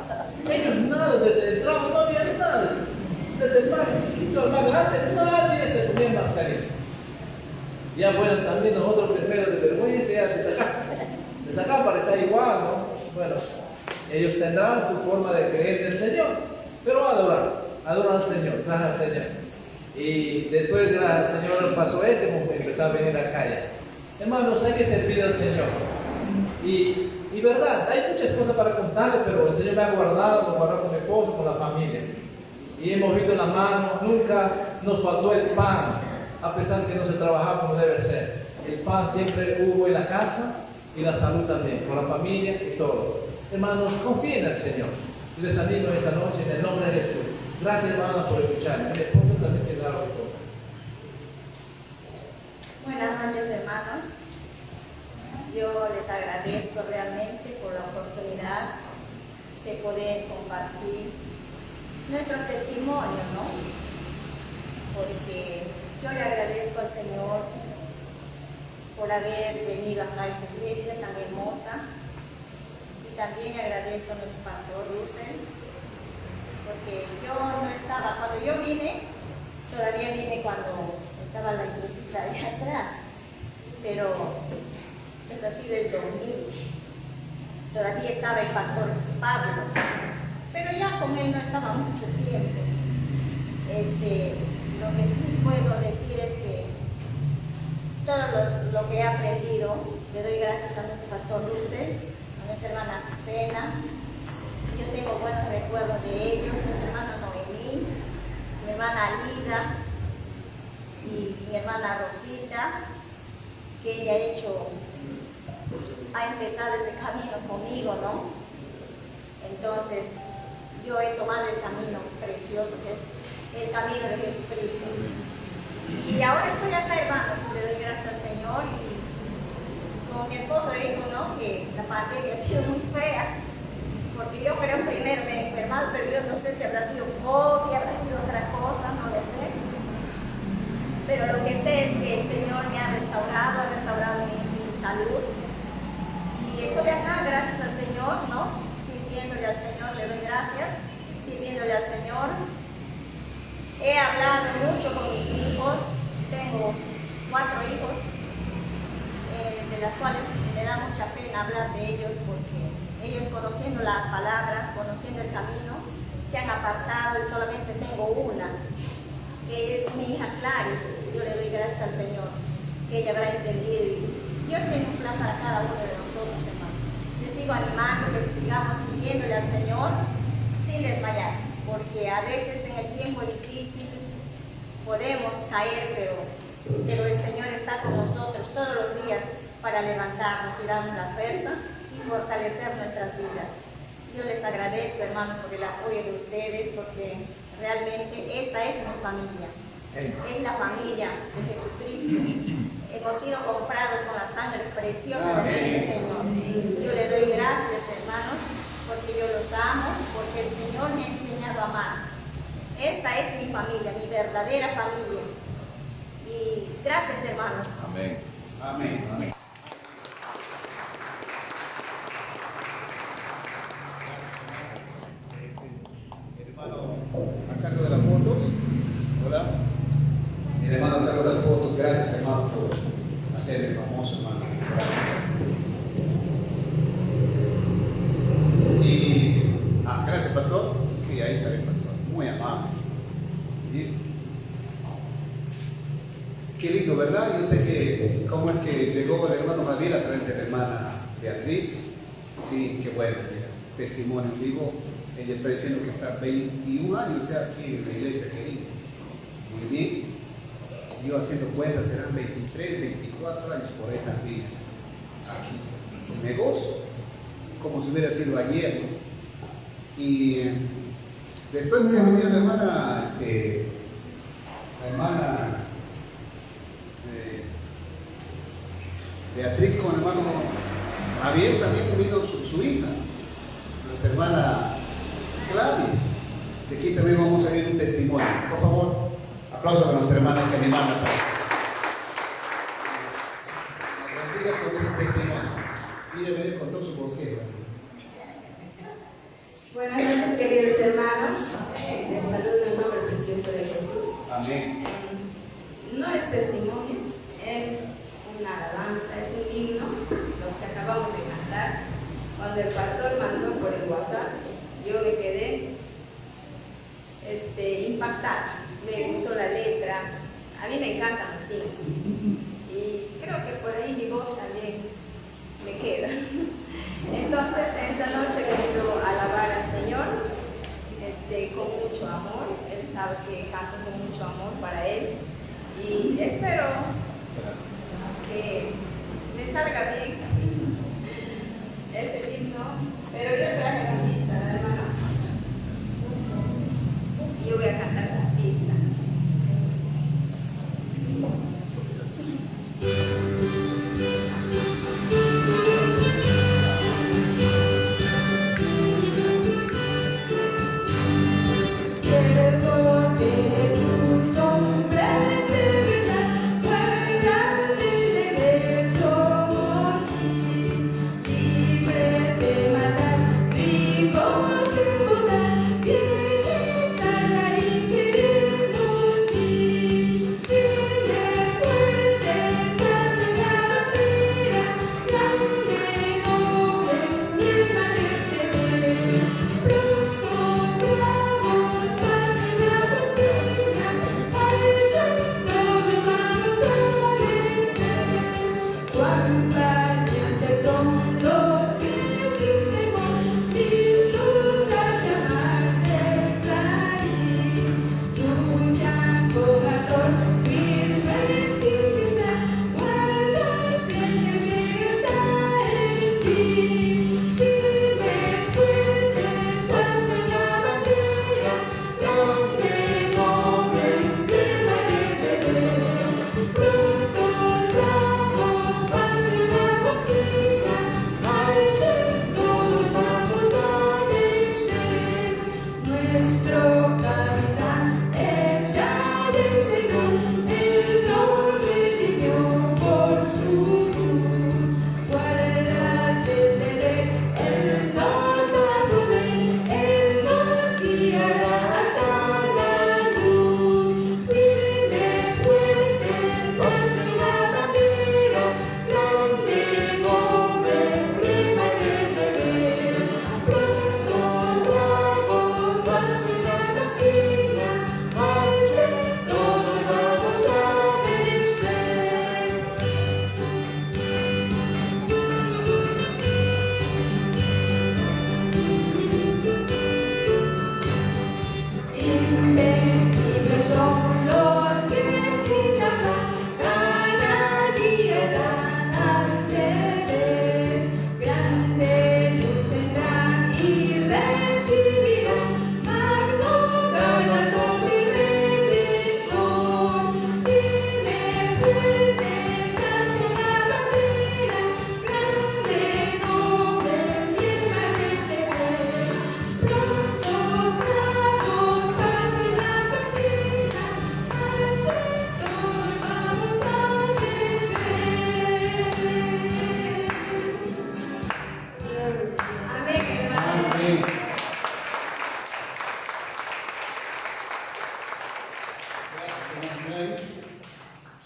Ellos nada, desde el trabajo no había nada, desde el más chiquito al más grande, nadie se ponía mascarilla. Ya bueno, también nosotros primero de vergüenza, ya de sacar para estar igual, ¿no? Bueno, ellos tendrán su forma de creer en el Señor, pero adoran al Señor, gracias al Señor. Y después, gracias al Señor, pasó empezó a venir acá ya. Hermanos, hay que servir al Señor. Y verdad, hay muchas cosas para contarles, pero el Señor me ha guardado, me guardó con mi esposo, con la familia. Y hemos visto la mano, nunca nos faltó el pan, a pesar que no se trabajaba como debe ser. El pan siempre hubo en la casa y la salud también, con la familia y todo. Hermanos, confíen en el Señor. Les animo esta noche en el nombre de Jesús. Gracias, hermanos, por escucharme. Mi esposo también tiene algo que contar. Buenas noches, hermanos. Yo les agradezco realmente por la oportunidad de poder compartir nuestro testimonio, ¿no? Porque yo le agradezco al Señor por haber venido acá a esta iglesia tan hermosa, y también agradezco a nuestro pastor Russell, porque yo no estaba, cuando yo vine, todavía vine cuando estaba la iglesita allá atrás, pero es así del 2000, todavía estaba el pastor Pablo, pero ya con él no estaba mucho tiempo. Lo que sí puedo decir es que todo lo que he aprendido, le doy gracias a nuestro pastor Russell, a nuestra hermana Azucena. Yo tengo buenos recuerdos de ellos, nuestra hermana Noemí, mi hermana Alida y mi hermana Rosita, que ella ha empezado este camino conmigo, ¿no? Entonces, yo he tomado el camino precioso que es el camino de Jesucristo. Y ahora estoy acá, hermanos, le doy gracias al Señor, y como mi esposo dijo, ¿no?, que la pandemia ha sido muy fea, porque yo creo primero me he enfermado, pero yo no sé si habrá sido COVID, habrá sido otra cosa, no lo sé. Pero lo que sé es que el Señor me ha restaurado mi salud. Y estoy acá gracias al Señor, ¿no? Sirviéndole al Señor, le doy gracias, sirviéndole al Señor. He hablado mucho con mis hijos, tengo 4 hijos, de las cuales me da mucha pena hablar de ellos, porque ellos, conociendo la palabra, conociendo el camino, se han apartado, y solamente tengo una, que es mi hija Clarice. Yo le doy gracias al Señor, que ella habrá entendido, y Dios tiene un plan para cada uno de nosotros, hermanos. Les sigo animando que sigamos siguiéndole al Señor sin desmayar, porque a veces en el tiempo difícil podemos caer, pero el Señor está con nosotros todos los días para levantarnos y darnos la fuerza y fortalecer nuestras vidas. Yo les agradezco, hermanos, por el apoyo de ustedes, porque realmente esta es mi familia. Es la familia de Jesucristo. Hemos sido comprados con la sangre preciosa de nuestro Señor. Yo les doy gracias, hermanos, porque yo los amo, porque el Señor me ha enseñado a amar. Esta es mi familia, mi verdadera familia. Y gracias, hermanos. Amén. Amén. Amén. Qué lindo, ¿verdad? Yo sé que cómo es que llegó el hermano Javier a través de la hermana Beatriz. Sí, qué bueno, testimonio en vivo. Ella está diciendo que está 21 años aquí en la iglesia, querido. Muy bien. Yo haciendo cuentas, serán 23, 24 años por ahí también. Aquí. Me gozo, como si hubiera sido ayer, ¿no? Y después que venía la hermana, Beatriz con el hermano Javier, también vino su hija, nuestra hermana Gladys. De aquí también vamos a ver un testimonio. Por favor, aplausos para nuestra hermana que animaba. Nos bendiga con ese testimonio. Y ella viene con todo su bosquejo. Buenas noches, queridos hermanos. Les saludo en el nombre precioso de Jesús. Amén. No es testimonio, es una alabanza, es un himno, lo que acabamos de cantar. Cuando el pastor mandó por el WhatsApp, yo me quedé impactada. Me gustó la letra. A mí me encantan los himnos. Y creo que por ahí mi voz también me queda. Entonces, esta noche quiero alabar al Señor con mucho amor. Él sabe que canto con mucho amor para Él. Y espero que me salga bien este himno. Pero yo traje la pista, ¿la hermana? Yo voy a cantar la pista.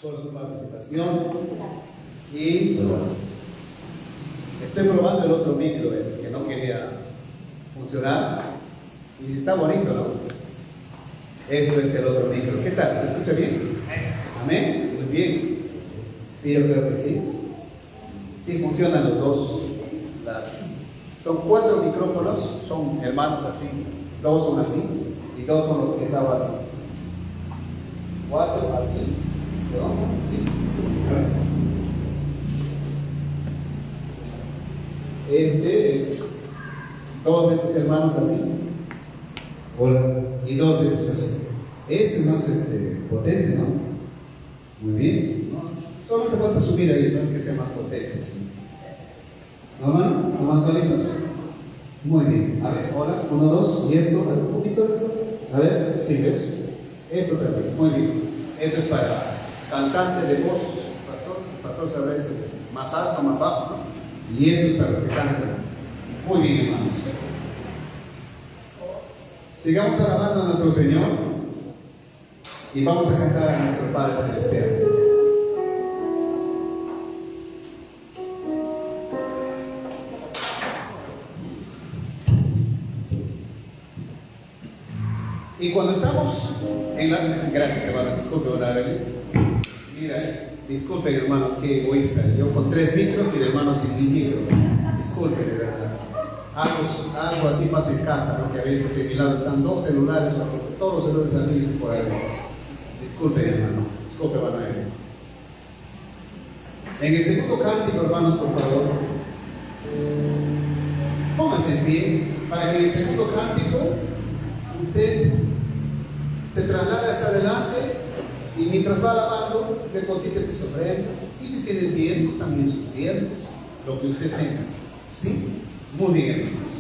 por su participación. Y estoy probando el otro micro, que no quería funcionar. Y está bonito, ¿no? Esto es el otro micro. ¿Qué tal? ¿Se escucha bien? Amén. Muy bien. Sí, yo creo que sí. Sí, funcionan los dos. Son 4 micrófonos, son hermanos así. 2 son así y 2 son los que estaban. 4 así. ¿No? Sí. Este es 2 de tus hermanos así. Hola. Y 2 de tus así. Este es más potente, ¿no? Muy bien. ¿No? Solo te falta subir ahí, no es que sea más potente. ¿Sí? ¿No, hermano? ¿No, Antonitos? Muy bien. A ver, hola. 1, 2. ¿Y esto? ¿Un poquito de esto? A ver, sí, ¿ves? Esto también. Muy bien. Esto es para cantante de voz. Pastor sabrá eso. Más alto, más bajo, ¿no? Y esto es para los que cantan. Muy bien, hermanos. Sigamos alabando a nuestro Señor y vamos a cantar a nuestro Padre Celestial. Y cuando estamos en la... Gracias, hermano, disculpe, mira, disculpen, hermanos, qué egoísta. Yo con 3 micros y el hermano sin mi micro. Disculpen, de verdad. Algo así pasa en casa, ¿no? Que a veces en mi lado están 2 celulares, todos los celulares amigos por ahí. Disculpen, hermano. Disculpe, hermano. En el segundo cántico, hermanos, por favor, póngase en pie para que en el segundo cántico usted se traslade hacia adelante y mientras va alabando, deposite sus ofrendas. Y si tiene tiempos, también sus tiempos, lo que usted tenga. ¿Sí? Muy bien, hermanos.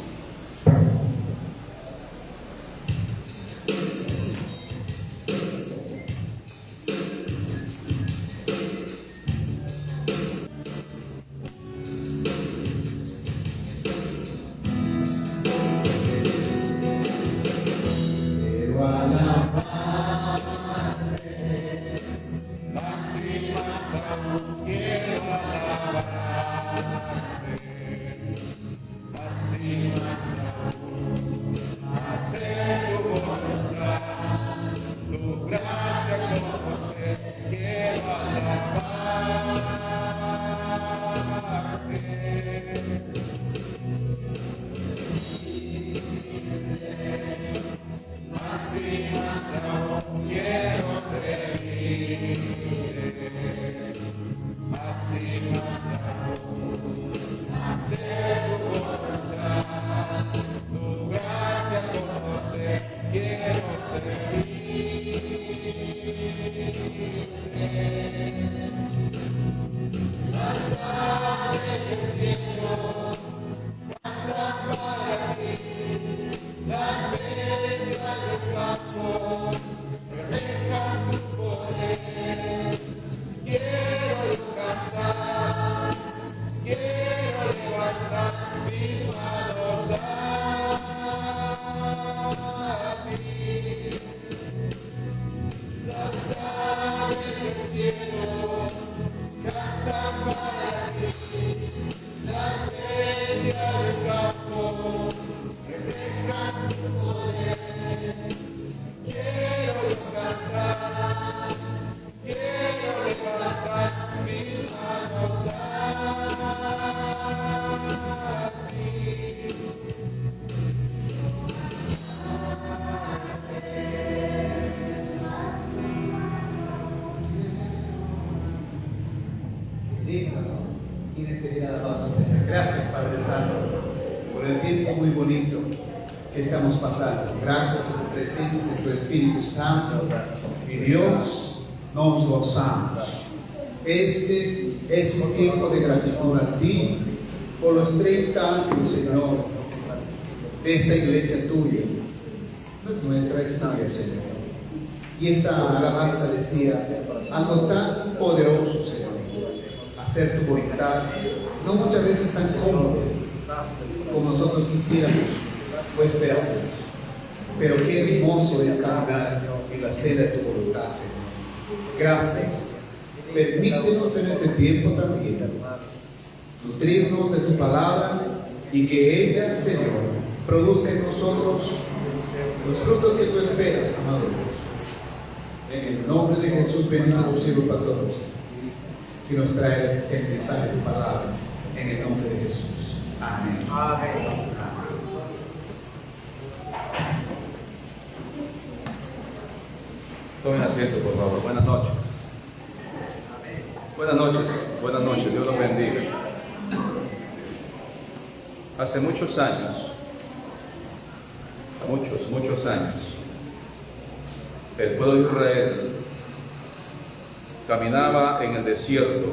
Gracias, Padre Santo, por el tiempo muy bonito que estamos pasando. Gracias a tu presencia, a tu Espíritu Santo. Mi Dios, nos gozamos. Este es un tiempo de gratitud a ti por los 30 años, Señor, de esta iglesia tuya. Nuestra es tuya, Señor. Y esta alabanza decía algo tan poderoso, Señor. Hacer tu voluntad, no muchas veces tan cómodo como nosotros quisiéramos o esperásemos, pero qué hermoso es caminar en la senda de tu voluntad, Señor. Gracias. Permítenos en este tiempo también nutrirnos de tu palabra y que ella, Señor, produzca en nosotros los frutos que tú esperas, amado Dios. En el nombre de Jesús, bendice a tu siervo, Pastor José, que nos trae el mensaje de palabra. En el nombre de Jesús. Amén. Amén. Tomen asiento, por favor. Buenas noches. Buenas noches. Dios los bendiga. Hace muchos años, muchos años, el pueblo de Israel caminaba en el desierto,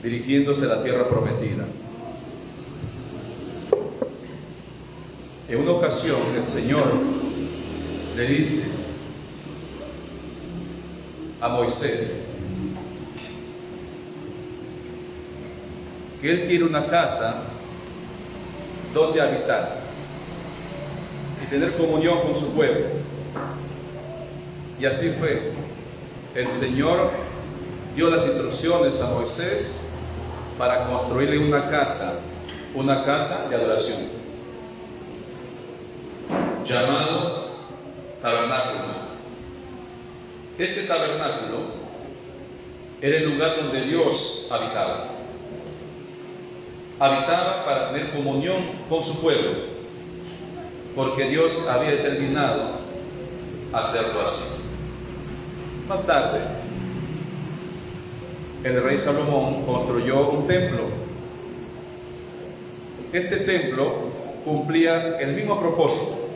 dirigiéndose a la tierra prometida. En una ocasión, el Señor le dice a Moisés que él quiere una casa donde habitar y tener comunión con su pueblo. Y así fue. El Señor dio las instrucciones a Moisés para construirle una casa de adoración, llamado tabernáculo. Este tabernáculo era el lugar donde Dios habitaba. Habitaba para tener comunión con su pueblo, porque Dios había determinado hacerlo así. Más tarde, el rey Salomón construyó un templo. Este templo cumplía el mismo propósito,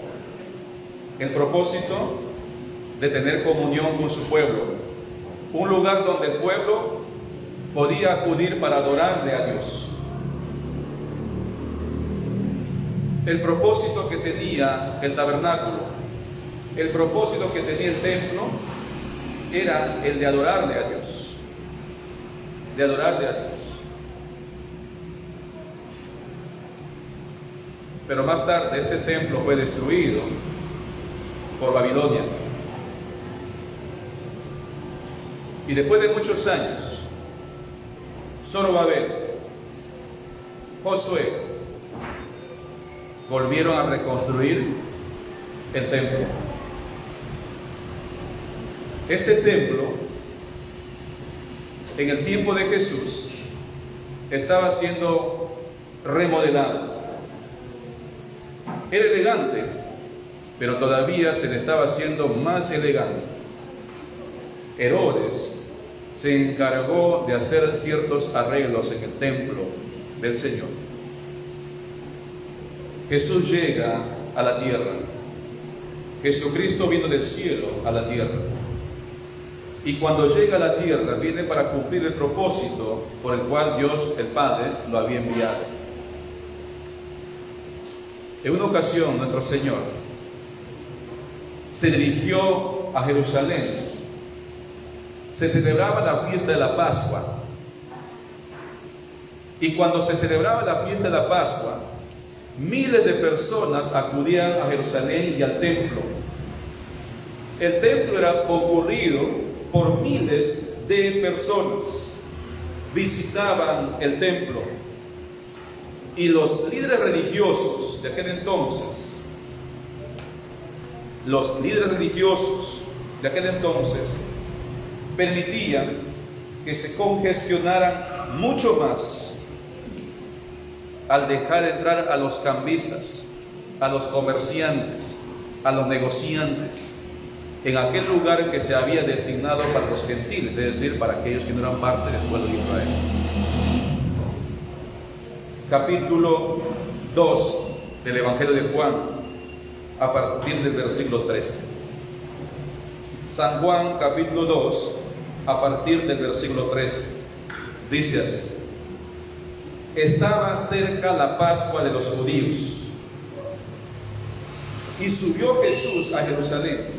el propósito de tener comunión con su pueblo, un lugar donde el pueblo podía acudir para adorarle a Dios. El propósito que tenía el tabernáculo, el propósito que tenía el templo, era el de adorarle a Dios, Pero más tarde este templo fue destruido por Babilonia. Y después de muchos años, Zorobabel, Josué, volvieron a reconstruir el templo. Este templo, en el tiempo de Jesús, estaba siendo remodelado. Era elegante, pero todavía se le estaba haciendo más elegante. Herodes se encargó de hacer ciertos arreglos en el templo del Señor. Jesús llega a la tierra. Jesucristo vino del cielo a la tierra. Y cuando llega a la tierra, viene para cumplir el propósito por el cual Dios, el Padre, lo había enviado. En una ocasión, nuestro Señor se dirigió a Jerusalén. Se celebraba la fiesta de la Pascua. Y cuando se celebraba la fiesta de la Pascua, miles de personas acudían a Jerusalén y al templo. El templo era concurrido por miles de personas. Visitaban el templo. Y los líderes religiosos de aquel entonces, permitían que se congestionaran mucho más al dejar entrar a los cambistas, a los comerciantes, a los negociantes, en aquel lugar que se había designado para los gentiles, es decir, para aquellos que no eran parte del pueblo de Israel. Capítulo 2 del Evangelio de Juan, a partir del versículo 13. San Juan, capítulo 2, a partir del versículo 13. Dice así: Estaba cerca la Pascua de los judíos, y subió Jesús a Jerusalén,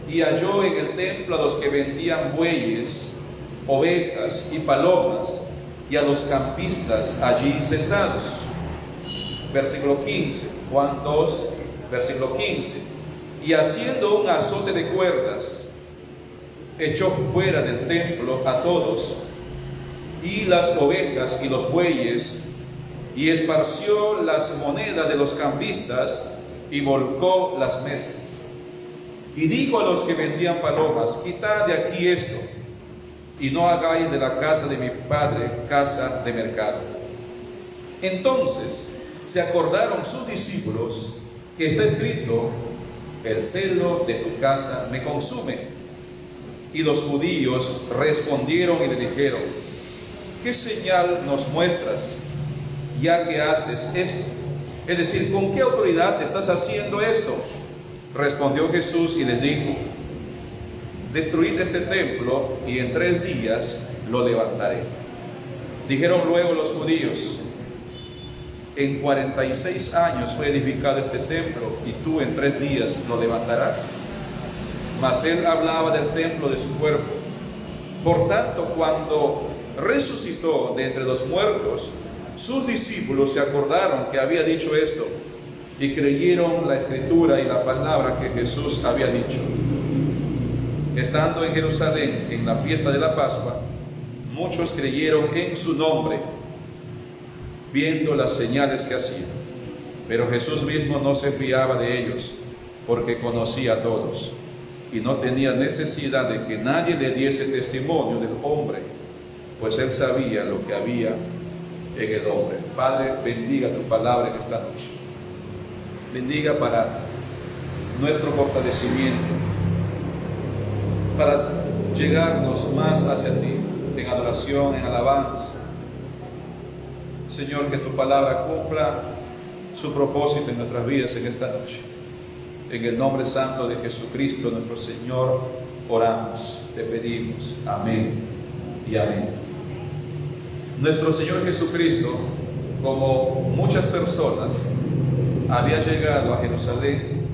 y halló en el templo a los que vendían bueyes, ovejas y palomas, y a los campistas allí sentados. Versículo 15, Juan 2, versículo 15. Y haciendo un azote de cuerdas, echó fuera del templo a todos, y las ovejas y los bueyes, y esparció las monedas de los cambistas, y volcó las mesas. Y dijo a los que vendían palomas: quitad de aquí esto, y no hagáis de la casa de mi padre casa de mercado. Entonces se acordaron sus discípulos que está escrito: el celo de tu casa me consume. Y los judíos respondieron y le dijeron: ¿qué señal nos muestras, ya que haces esto? Es decir, ¿con qué autoridad estás haciendo esto? Respondió Jesús y les dijo: destruid este templo y en 3 días lo levantaré. Dijeron luego los judíos: en 46 años fue edificado este templo y tú en 3 días lo levantarás. Mas él hablaba del templo de su cuerpo. Por tanto, cuando resucitó de entre los muertos, sus discípulos se acordaron que había dicho esto y creyeron la escritura y la palabra que Jesús había dicho. Estando en Jerusalén en la fiesta de la Pascua, muchos creyeron en su nombre, viendo las señales que hacía. Pero Jesús mismo no se fiaba de ellos, porque conocía a todos, y no tenía necesidad de que nadie le diese testimonio del hombre, pues él sabía lo que había en el hombre. Padre, bendiga tu palabra en esta noche. Bendiga para nuestro fortalecimiento, para llegarnos más hacia ti, en adoración, en alabanza. Señor, que tu palabra cumpla su propósito en nuestras vidas en esta noche. En el nombre santo de Jesucristo, nuestro Señor, oramos, te pedimos. Amén y amén. Nuestro Señor Jesucristo, como muchas personas, había llegado a Jerusalén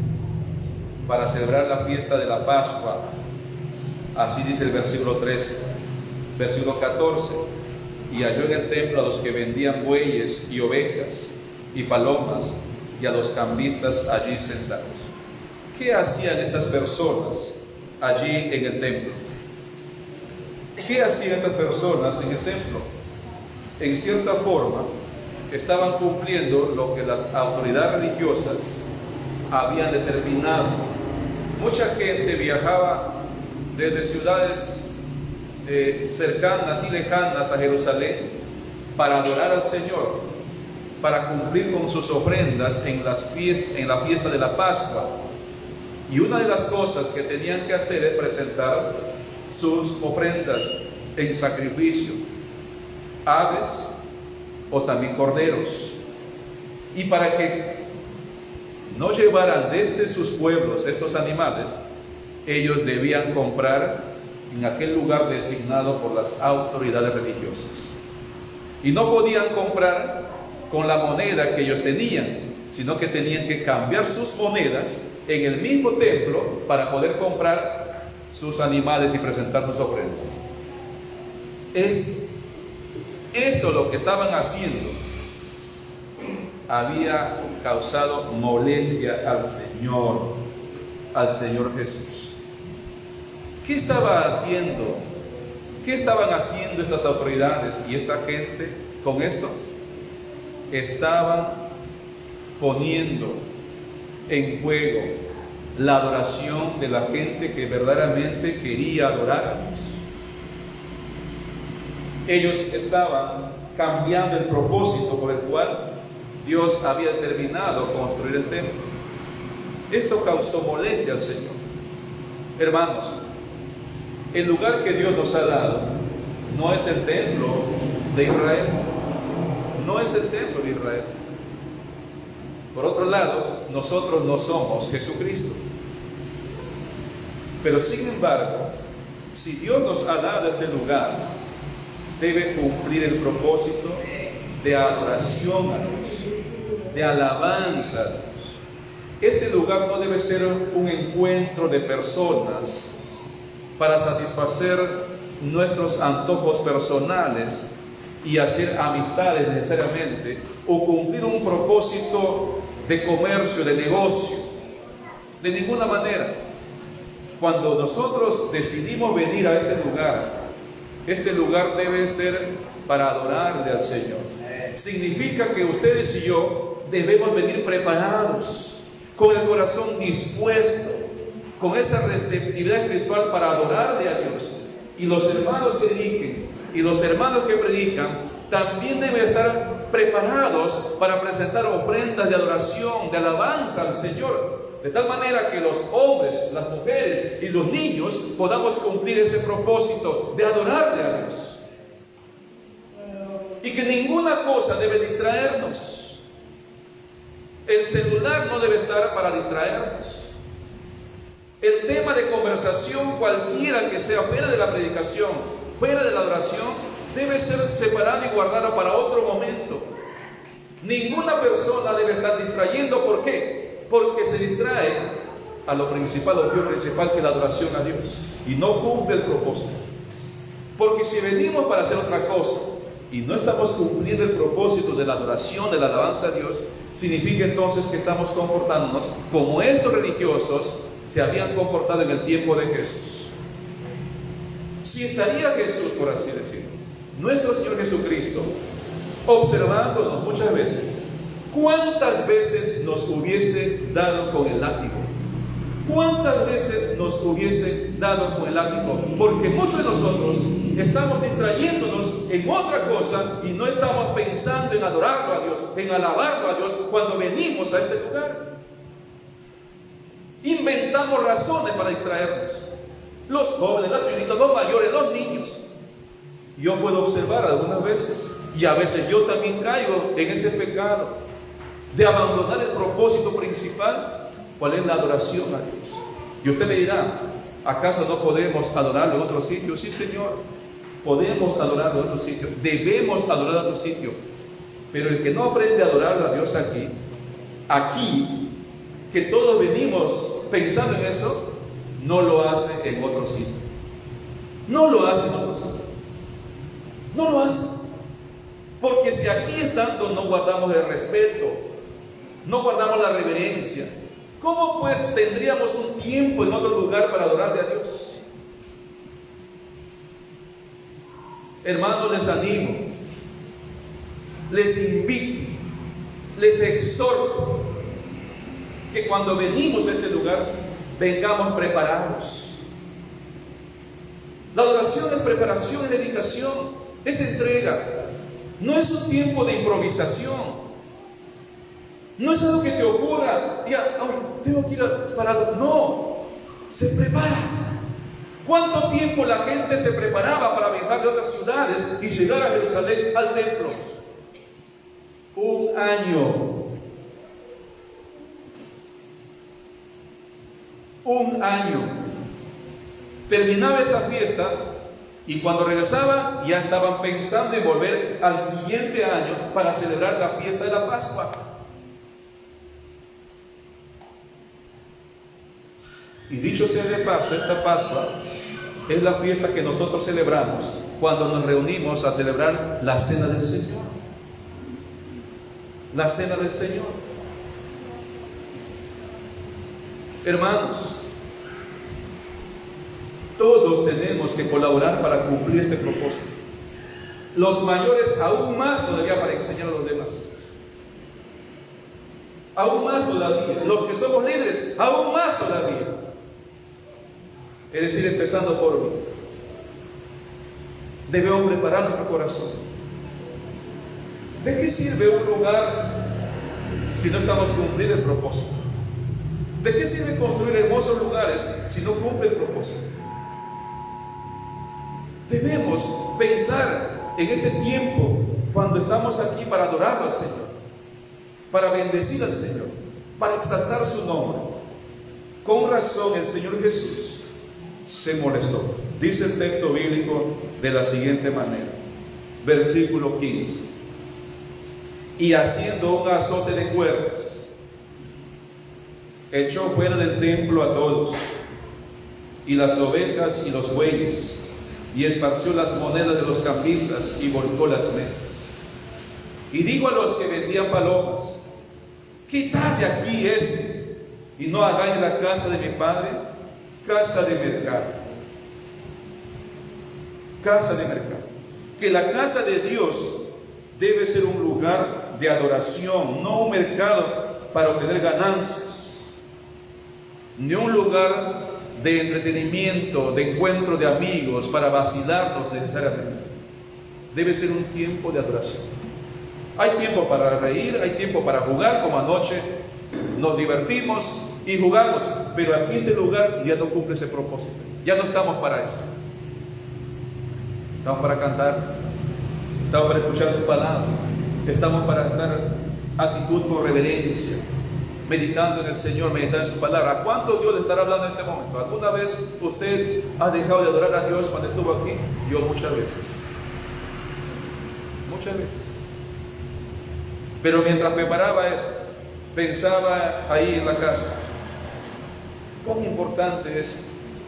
para celebrar la fiesta de la Pascua. Así dice el versículo 13. Versículo 14. Y halló en el templo a los que vendían bueyes y ovejas y palomas, y a los cambistas allí sentados. ¿Qué hacían estas personas allí en el templo? ¿Qué hacían estas personas en el templo? En cierta forma, estaban cumpliendo lo que las autoridades religiosas habían determinado. Mucha gente viajaba desde ciudades cercanas y lejanas a Jerusalén para adorar al Señor, para cumplir con sus ofrendas en la fiesta de la Pascua. Y una de las cosas que tenían que hacer es presentar sus ofrendas en sacrificio, aves o también corderos. Y para que no llevaran desde sus pueblos estos animales, ellos debían comprar en aquel lugar designado por las autoridades religiosas. Y no podían comprar con la moneda que ellos tenían, sino que tenían que cambiar sus monedas en el mismo templo para poder comprar sus animales y presentar sus ofrendas. Es esto lo que estaban haciendo. Había causado molestia al Señor Jesús. ¿Qué estaba haciendo? ¿Qué estaban haciendo estas autoridades y esta gente con esto? Estaban poniendo en juego la adoración de la gente que verdaderamente quería adorar a Dios. Ellos estaban cambiando el propósito por el cual Dios había determinado construir el templo. Esto causó molestia al Señor. Hermanos, el lugar que Dios nos ha dado no es el templo de Israel. No es el templo de Israel. Por otro lado, nosotros no somos Jesucristo. Pero sin embargo, si Dios nos ha dado este lugar, debe cumplir el propósito de adoración a Dios, de alabanza a Dios. Este lugar no debe ser un encuentro de personas para satisfacer nuestros antojos personales y hacer amistades necesariamente, o cumplir un propósito de comercio, de negocio. De ninguna manera. Cuando nosotros decidimos venir a este lugar debe ser para adorarle al Señor. Significa que ustedes y yo debemos venir preparados, con el corazón dispuesto, con esa receptividad espiritual para adorarle a Dios. Y los hermanos que dirigen y los hermanos que predican también deben estar preparados para presentar ofrendas de adoración, de alabanza al Señor, de tal manera que los hombres, las mujeres y los niños podamos cumplir ese propósito de adorarle a Dios. Y que ninguna cosa debe distraernos. El celular no debe estar para distraernos. El tema de conversación, cualquiera que sea, fuera de la predicación, fuera de la adoración, debe ser separado y guardado para otro momento. Ninguna persona debe estar distrayendo. ¿Por qué? Porque se distrae a lo principal, lo principal, que es la adoración a Dios, y no cumple el propósito. Porque si venimos para hacer otra cosa y no estamos cumpliendo el propósito de la adoración, de la alabanza a Dios, significa entonces que estamos comportándonos como estos religiosos se habían comportado en el tiempo de Jesús. Si estaría Jesús, por así decirlo, nuestro Señor Jesucristo, observándonos muchas veces, ¿cuántas veces nos hubiese dado con el látigo? ¿Cuántas veces nos hubiese dado con el látigo? Porque muchos de nosotros estamos distrayéndonos en otra cosa y no estamos pensando en adorarlo a Dios, en alabarlo a Dios cuando venimos a este lugar. Inventamos razones para distraernos. Los jóvenes, las señoritas, los mayores, los niños. Yo puedo observar algunas veces, y a veces yo también caigo en ese pecado de abandonar el propósito principal, cuál es la adoración a Dios. Y usted me dirá, ¿acaso no podemos adorarlo en otro sitio? Sí, Señor, podemos adorarlo en otro sitio, debemos adorarlo en otro sitio. Pero el que no aprende a adorarlo a Dios aquí, que todos venimos pensando en eso, no lo hace en otro sitio. No lo hace en otro sitio. No lo hace. Porque si aquí estando no guardamos el respeto, no guardamos la reverencia, ¿cómo pues tendríamos un tiempo en otro lugar para adorarle a Dios? Hermanos, les animo, les invito, les exhorto que cuando venimos a este lugar vengamos preparados. La adoración es preparación, es dedicación, es entrega. No es un tiempo de improvisación. No es algo que te ocurra y tengo que ir para... No, se prepara. ¿Cuánto tiempo la gente se preparaba para viajar de otras ciudades y llegar a Jerusalén, al templo? 1 año. 1 año. Terminaba esta fiesta y cuando regresaba ya estaban pensando en volver al siguiente año para celebrar la fiesta de la Pascua. Y dicho sea de paso, esta Pascua es la fiesta que nosotros celebramos cuando nos reunimos a celebrar la Cena del Señor. La Cena del Señor. Hermanos, todos tenemos que colaborar para cumplir este propósito. Los mayores aún más todavía para enseñar a los demás. Aún más todavía. Los que somos líderes, aún más todavía. Es decir, empezando por mí. Debemos preparar nuestro corazón. ¿De qué sirve un lugar si no estamos cumpliendo el propósito? ¿De qué sirve construir hermosos lugares si no cumple el propósito? Debemos pensar en este tiempo cuando estamos aquí para adorar al Señor, para bendecir al Señor, para exaltar su nombre. Con razón el Señor Jesús se molestó. Dice el texto bíblico de la siguiente manera, versículo 15: y haciendo un azote de cuerdas, echó fuera del templo a todos, y las ovejas y los bueyes, y esparció las monedas de los cambistas y volcó las mesas. Y dijo a los que vendían palomas: quitad de aquí esto, y no hagáis la casa de mi padre casa de mercado. Casa de mercado. Que la casa de Dios debe ser un lugar de adoración, no un mercado para obtener ganancias, ni un lugar de entretenimiento, de encuentro de amigos, para vacilarnos necesariamente. Debe ser un tiempo de adoración. Hay tiempo para reír, hay tiempo para jugar, como anoche nos divertimos y jugamos, pero aquí este lugar ya no cumple ese propósito. Ya no estamos para eso. Estamos para cantar, estamos para escuchar su palabra, estamos para estar actitud con reverencia, meditando en el Señor, meditando en su palabra. ¿A cuánto Dios le estará hablando en este momento? ¿Alguna vez usted ha dejado de adorar a Dios cuando estuvo aquí? Yo muchas veces. Muchas veces. Pero mientras preparaba esto, pensaba ahí en la casa, cuán importante es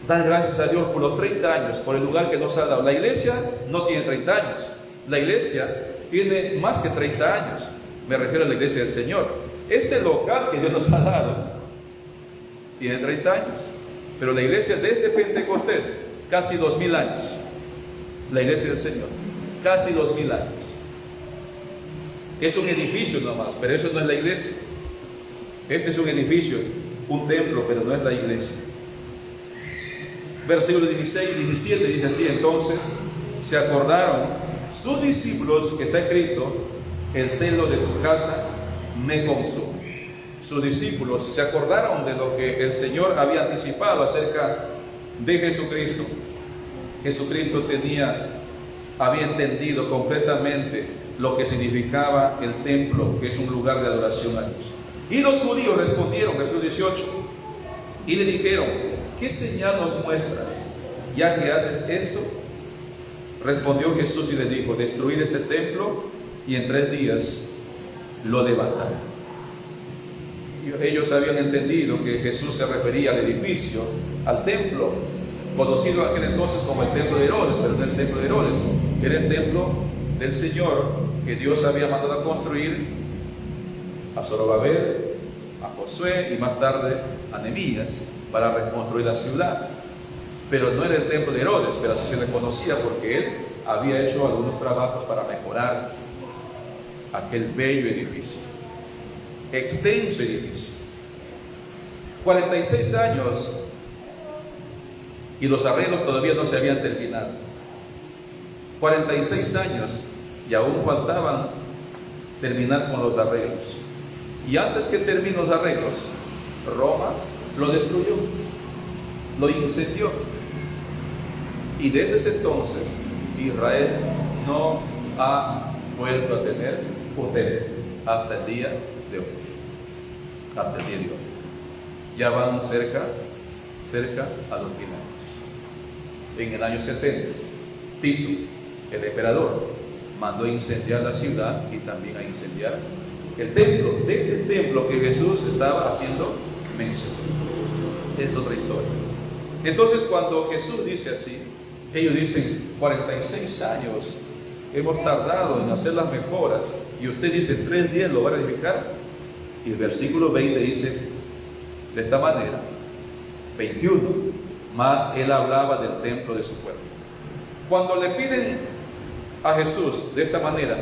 dar gracias a Dios por los 30 años, por el lugar que nos ha dado. La iglesia no tiene 30 años, la iglesia tiene más que 30 años. Me refiero a la iglesia del Señor. Este local que Dios nos ha dado tiene 30 años, pero la iglesia desde Pentecostés, casi 2000 años. La iglesia del Señor, casi 2000 años. Es un edificio nomás, pero eso no es la iglesia. Este es un edificio, un templo, pero no es la iglesia. Versículos 16 y 17 dice así: entonces se acordaron sus discípulos, que está escrito, el celo de tu casa me consume. Sus discípulos se acordaron de lo que el Señor había anticipado acerca de Jesucristo. Jesucristo había entendido completamente lo que significaba el templo, que es un lugar de adoración a Dios. Y los judíos respondieron, versículo 18, y le dijeron: ¿qué señal nos muestras, ya que haces esto? Respondió Jesús y le dijo: destruid este templo y en 3 días lo levantaré. Ellos habían entendido que Jesús se refería al edificio, al templo, conocido en aquel entonces como el templo de Herodes, pero no el templo de Herodes, era el templo del Señor que Dios había mandado a construir a Zorobabel, a Josué y más tarde a Nehemías para reconstruir la ciudad. Pero no era el templo de Herodes, pero así se le conocía porque él había hecho algunos trabajos para mejorar aquel bello edificio, extenso edificio. 46 años y los arreglos todavía no se habían terminado. 46 años y aún faltaban terminar con los arreglos. Y antes que terminen los arreglos, Roma lo destruyó, lo incendió. Y desde ese entonces Israel no ha vuelto a tener poder hasta el día de hoy. Hasta el día de hoy. Ya van cerca a los 1000 años. En el año 70, Tito, el emperador, mandó incendiar la ciudad y también a incendiar el templo. De este templo que Jesús estaba haciendo mención. Es otra historia. Entonces, cuando Jesús dice así, ellos dicen: 46 años hemos tardado en hacer las mejoras y usted dice 3 días lo va a edificar. Y el versículo 20 dice de esta manera, 21, más él hablaba del templo de su cuerpo. Cuando le piden a Jesús de esta manera: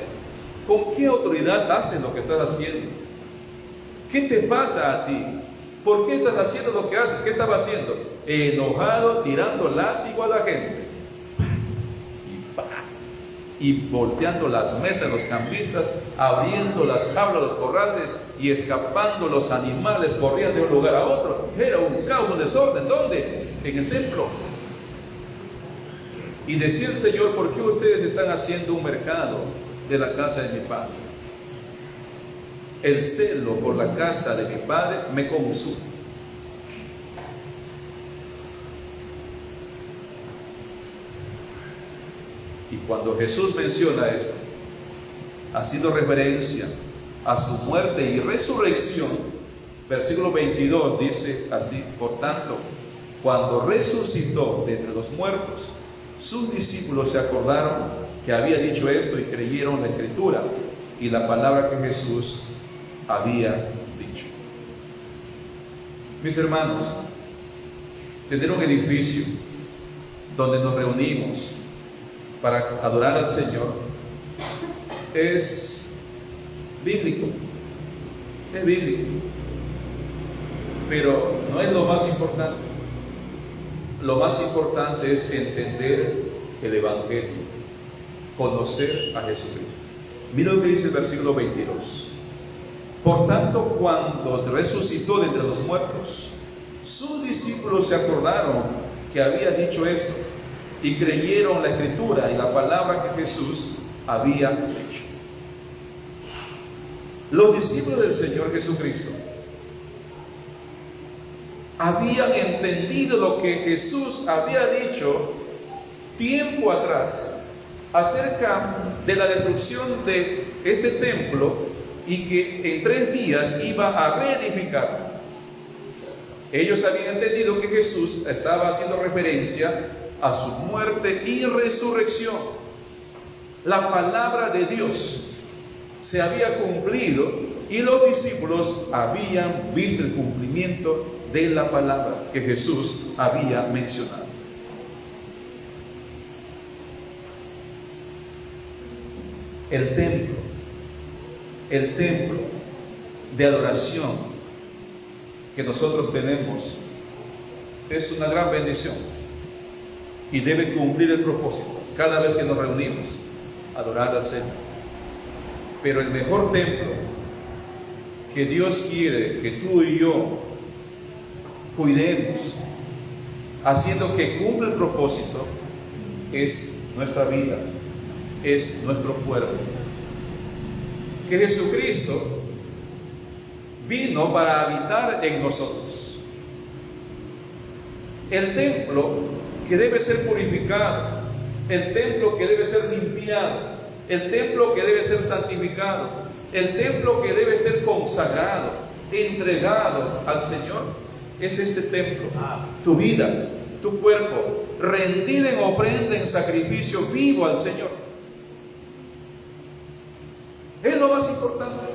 ¿con qué autoridad haces lo que estás haciendo? ¿Qué te pasa a ti? ¿Por qué estás haciendo lo que haces? ¿Qué estaba haciendo? Enojado, tirando látigo a la gente. Y volteando las mesas, los cambistas, abriendo las jaulas, los corrales y escapando los animales, corriendo de un lugar a otro. Era un caos, un desorden. ¿Dónde? En el templo. Y decía el Señor: ¿por qué ustedes están haciendo un mercado de la casa de mi Padre? El celo por la casa de mi Padre me consume. Y cuando Jesús menciona esto, haciendo referencia a su muerte y resurrección, versículo 22 dice así: por tanto, cuando resucitó de entre los muertos, sus discípulos se acordaron que había dicho esto y creyeron la Escritura y la palabra que Jesús había dicho. Mis hermanos, tener un edificio donde nos reunimos para adorar al Señor es bíblico, pero no es lo más importante. lo más importante es entender el Evangelio, conocer a Jesucristo. Mira lo que dice el versículo 22. Por tanto, cuando resucitó de entre los muertos, sus discípulos se acordaron que había dicho esto y creyeron la Escritura y la palabra que Jesús había dicho. Los discípulos del Señor Jesucristo habían entendido lo que Jesús había dicho tiempo atrás acerca de la destrucción de este templo y que en 3 días iba a reedificar. Ellos habían entendido que Jesús estaba haciendo referencia a su muerte y resurrección. La palabra de Dios se había cumplido y los discípulos habían visto el cumplimiento de la palabra que Jesús había mencionado. El templo de adoración que nosotros tenemos es una gran bendición y debe cumplir el propósito cada vez que nos reunimos, adorar al Señor. Pero el mejor templo que Dios quiere que tú y yo cuidemos, haciendo que cumpla el propósito, es nuestra vida, es nuestro cuerpo. Que Jesucristo vino para habitar en nosotros. El templo que debe ser purificado, el templo que debe ser limpiado, el templo que debe ser santificado, el templo que debe ser consagrado, entregado al Señor, es este templo. Tu vida, tu cuerpo, rendida en ofrenda, en sacrificio vivo al Señor. Es lo más importante.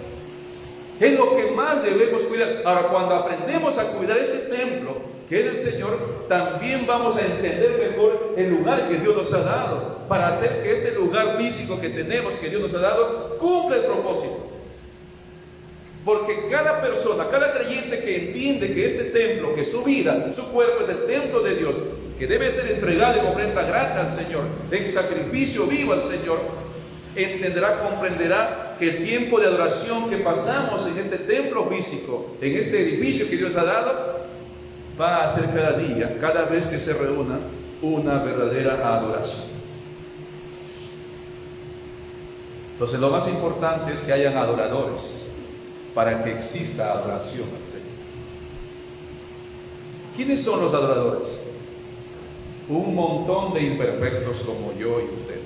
Es lo que más debemos cuidar. Ahora, cuando aprendemos a cuidar este templo, que es el Señor, también vamos a entender mejor el lugar que Dios nos ha dado, para hacer que este lugar físico que tenemos, que Dios nos ha dado, cumpla el propósito. Porque cada persona, cada creyente que entiende que este templo, que su vida, su cuerpo es el templo de Dios, que debe ser entregado en ofrenda grata al Señor, en sacrificio vivo al Señor, entenderá, comprenderá que el tiempo de adoración que pasamos en este templo físico, en este edificio que Dios ha dado, va a ser cada día, cada vez que se reúna, una verdadera adoración. Entonces, lo más importante es que hayan adoradores para que exista adoración al Señor. ¿Quiénes son los adoradores? Un montón de imperfectos como yo y ustedes,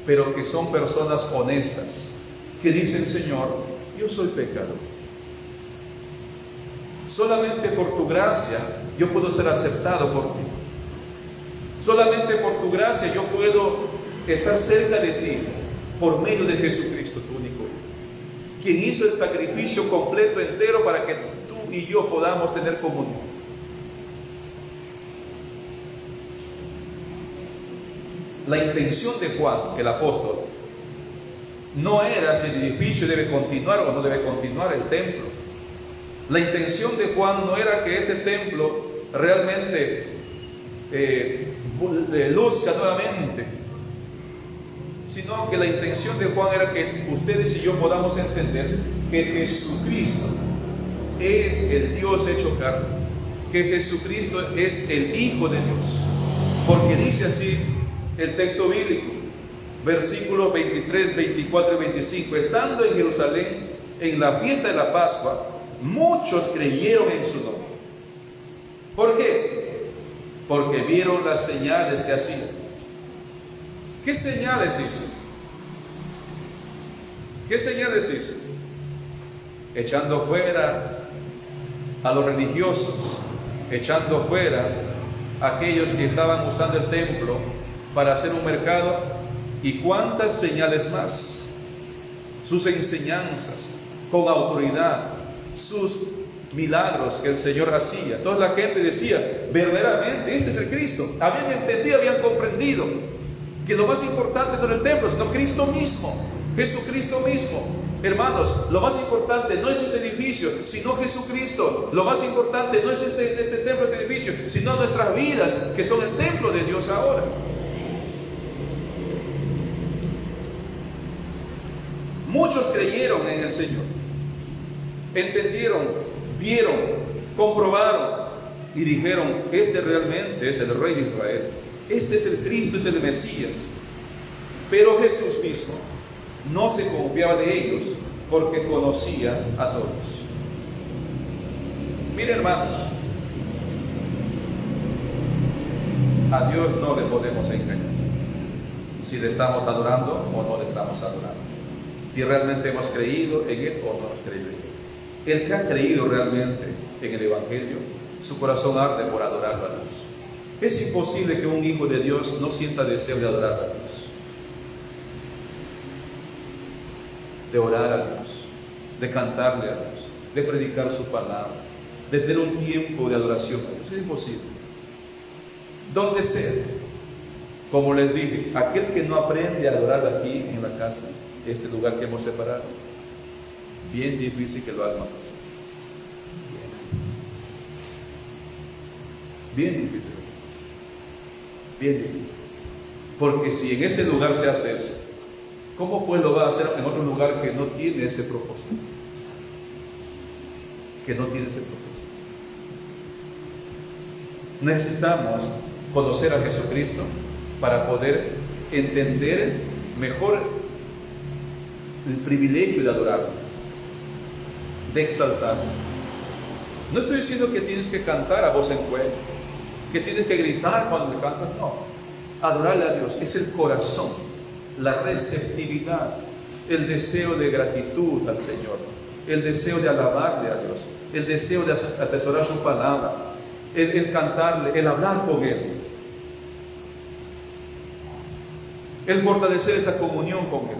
pero que son personas honestas, que dicen: Señor, yo soy pecador. Solamente por tu gracia yo puedo ser aceptado por ti. Solamente por tu gracia yo puedo estar cerca de ti, por medio de Jesucristo, tu único Hijo, quien hizo el sacrificio completo, entero, para que tú y yo podamos tener comunión. La intención de Juan, el apóstol, no era si el edificio debe continuar o no debe continuar, el templo. La intención de Juan no era que ese templo realmente luzca nuevamente, sino que la intención de Juan era que ustedes y yo podamos entender que Jesucristo es el Dios hecho carne, que Jesucristo es el Hijo de Dios, porque dice así el texto bíblico, versículos 23, 24 y 25: estando en Jerusalén en la fiesta de la Pascua, muchos creyeron en su nombre. ¿Por qué? Porque vieron las señales que hacía. ¿Qué señales hizo? ¿Qué señales hizo? Echando fuera a los religiosos, echando fuera a aquellos que estaban usando el templo para hacer un mercado. ¿Y cuántas señales más? Sus enseñanzas con autoridad, sus milagros que el Señor hacía. Toda la gente decía: verdaderamente este es el Cristo. Habían entendido, habían comprendido que lo más importante no era el templo, sino Cristo mismo, Jesucristo mismo. Hermanos, lo más importante no es este edificio, sino Jesucristo. Lo más importante no es este templo, este edificio, sino nuestras vidas, que son el templo de Dios ahora. Muchos creyeron en el Señor, entendieron, vieron, comprobaron y dijeron: este realmente es el Rey de Israel, este es el Cristo, es el Mesías. Pero Jesús mismo no se confiaba de ellos, porque conocía a todos. Miren, hermanos, a Dios no le podemos engañar si le estamos adorando o no le estamos adorando, si realmente hemos creído en Él o no hemos creído en Él. El que ha creído realmente en el Evangelio, su corazón arde por adorarlo a Dios. Es imposible que un hijo de Dios no sienta deseo de adorar a Dios, de orar a Dios, de cantarle a Dios, de predicar su palabra, de tener un tiempo de adoración a Dios. Es imposible. Donde sea, como les dije, aquel que no aprende a adorar aquí en la casa, este lugar que hemos separado, bien difícil que lo haga más fácil. Bien difícil. Bien difícil. Porque si en este lugar se hace eso, ¿cómo pues lo va a hacer en otro lugar que no tiene ese propósito? Que no tiene ese propósito. Necesitamos conocer a Jesucristo para poder entender mejor el privilegio de adorarlo, de exaltarlo. No estoy diciendo que tienes que cantar a voz en cuello, que tienes que gritar cuando le cantas, no. Adorarle a Dios es el corazón, la receptividad, el deseo de gratitud al Señor, el deseo de alabarle a Dios, el deseo de atesorar su palabra, el cantarle, el hablar con Él, el fortalecer esa comunión con Él.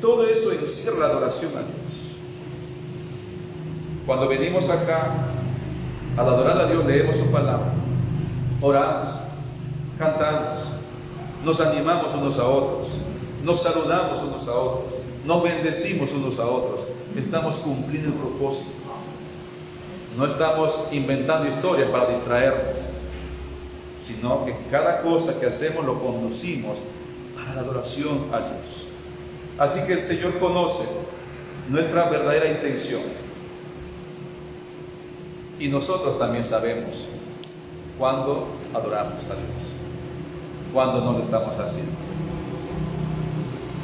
Todo eso encierra la adoración a Dios. Cuando venimos acá, al adorar a Dios, leemos su palabra, oramos, cantamos, nos animamos unos a otros, nos saludamos unos a otros, nos bendecimos unos a otros. Estamos cumpliendo el propósito. No estamos inventando historias para distraernos, sino que cada cosa que hacemos lo conducimos a la adoración a Dios. Así que el Señor conoce nuestra verdadera intención. Y nosotros también sabemos cuándo adoramos a Dios, cuándo no lo estamos haciendo.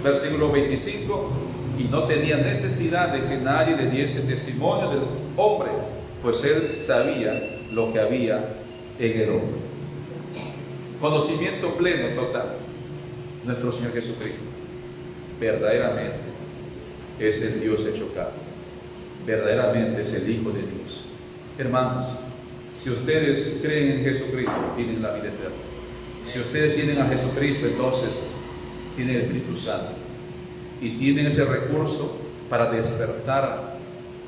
Versículo 25: y no tenía necesidad de que nadie le diese testimonio del hombre, pues él sabía lo que había en el hombre. Conocimiento pleno, total. Nuestro Señor Jesucristo verdaderamente es el Dios hecho carne, verdaderamente es el Hijo de Dios. Hermanos, si ustedes creen en Jesucristo, tienen la vida eterna. Si ustedes tienen a Jesucristo, entonces tienen el Espíritu Santo y tienen ese recurso para despertar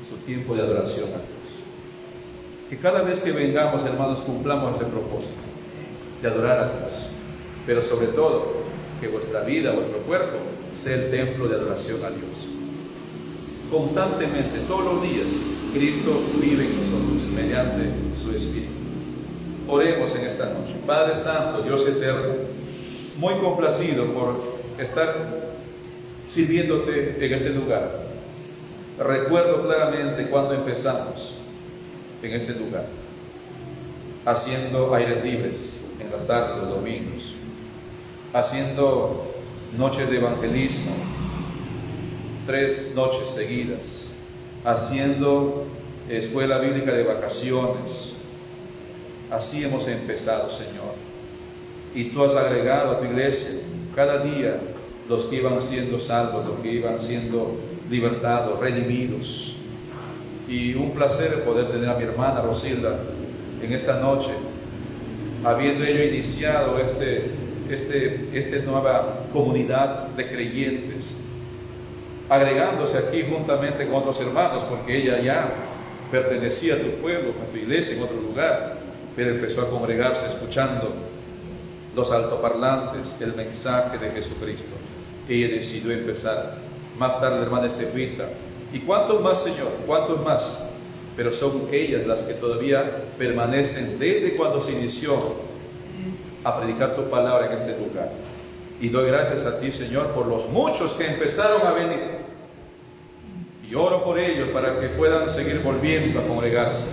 su tiempo de adoración a Dios. Que cada vez que vengamos, hermanos, cumplamos ese propósito de adorar a Dios, pero sobre todo que vuestra vida, vuestro cuerpo sea el templo de adoración a Dios. Constantemente, todos los días, Cristo vive en nosotros mediante su Espíritu. Oremos en esta noche. Padre Santo, Dios eterno, muy complacido por estar sirviéndote en este lugar. Recuerdo claramente cuando empezamos en este lugar, haciendo aires libres en las tardes, los domingos, haciendo noches de evangelismo, 3 noches seguidas, haciendo escuela bíblica de vacaciones. Así hemos empezado, Señor. Y tú has agregado a tu iglesia cada día los que iban siendo salvos, los que iban siendo libertados, redimidos. Y un placer poder tener a mi hermana Rosilda en esta noche, habiendo ello iniciado esta nueva comunidad de creyentes, agregándose aquí juntamente con otros hermanos, porque ella ya pertenecía a tu pueblo, a tu iglesia en otro lugar, pero empezó a congregarse escuchando los altoparlantes, el mensaje de Jesucristo. Ella decidió empezar. Más tarde la hermana Estefita ¿Y cuántos más, Señor? ¿Cuántos más? Pero son ellas las que todavía permanecen desde cuando se inició a predicar tu palabra en este lugar. Y doy gracias a ti, Señor, por los muchos que empezaron a venir. Y oro por ellos para que puedan seguir volviendo a congregarse.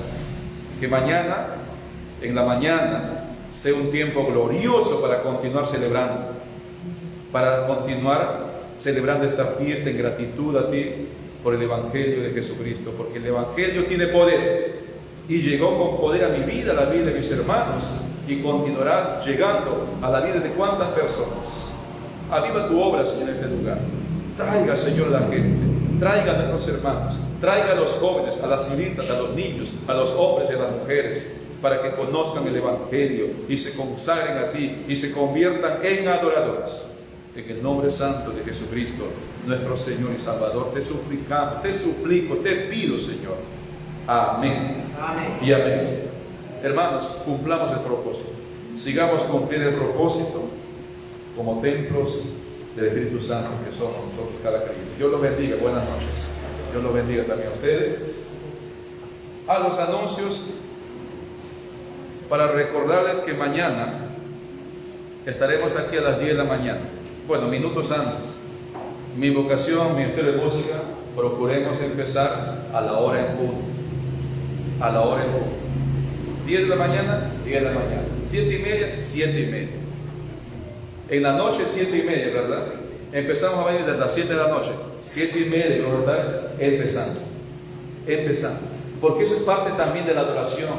Que mañana, en la mañana, sea un tiempo glorioso para continuar celebrando. Para continuar celebrando esta fiesta en gratitud a ti por el Evangelio de Jesucristo. Porque el Evangelio tiene poder. Y llegó con poder a mi vida, a la vida de mis hermanos. Y continuará llegando a la vida de cuántas personas. Aviva tu obra, Señor, en este lugar. Traiga, Señor, a la gente. Traiga a nuestros hermanos. Traiga a los jóvenes, a las hijas, a los niños, a los hombres y a las mujeres, para que conozcan el Evangelio y se consagren a ti y se conviertan en adoradores. En el nombre santo de Jesucristo, nuestro Señor y Salvador, te suplicamos, te suplico, te pido, Señor. Amén. Amén. Y amén. Hermanos, cumplamos el propósito. Sigamos cumpliendo el propósito como templos del Espíritu Santo que somos nosotros cada creyente. Dios los bendiga. Buenas noches. Dios los bendiga también a ustedes. A los anuncios, para recordarles que mañana estaremos aquí a las 10 de la mañana. Bueno, minutos antes. Mi vocación, Ministerio de Música, procuremos empezar a la hora en punto. A la hora en punto. 10 de la mañana, 10 de la mañana. 7 y media, 7 y media. En la noche, 7 y media, ¿verdad? Empezamos a venir desde las 7 de la noche. 7 y media, ¿verdad? Empezando. Empezando. Porque eso es parte también de la adoración.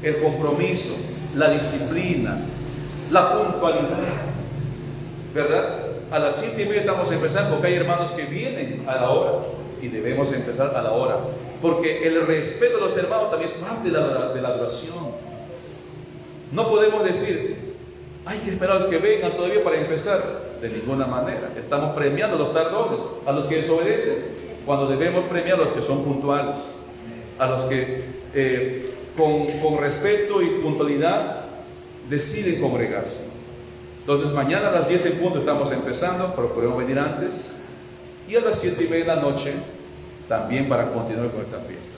El compromiso, la disciplina, la puntualidad. ¿Verdad? A las 7 y media estamos empezando porque hay hermanos que vienen a la hora. Y debemos empezar a la hora. Porque el respeto de los hermanos también es parte de la adoración. No podemos decir, hay que esperar a los que vengan todavía para empezar. De ninguna manera. Estamos premiando a los tardones, a los que desobedecen, cuando debemos premiar a los que son puntuales, a los que con respeto y puntualidad deciden congregarse. Entonces mañana a las 10 en punto estamos empezando, procuremos venir antes, y a las 7 y media de la noche también para continuar con esta fiesta.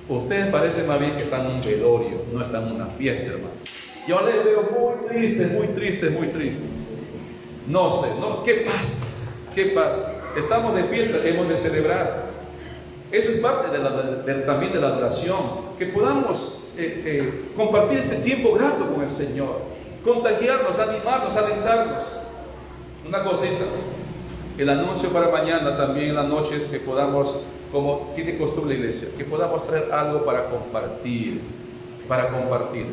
Ustedes parecen más bien que están en un velorio, no están en una fiesta, hermano. Yo les veo muy tristes, muy tristes, muy tristes. No sé, no, ¿qué pasa? ¿Qué pasa? Estamos de fiesta, hemos de celebrar. Eso es parte también de la adoración. Que podamos compartir este tiempo grato con el Señor. Contagiarnos, animarnos, alentarnos. Una cosita. El anuncio para mañana también en la noche es que podamos, como tiene costumbre la iglesia, que podamos traer algo para compartir. Para compartir.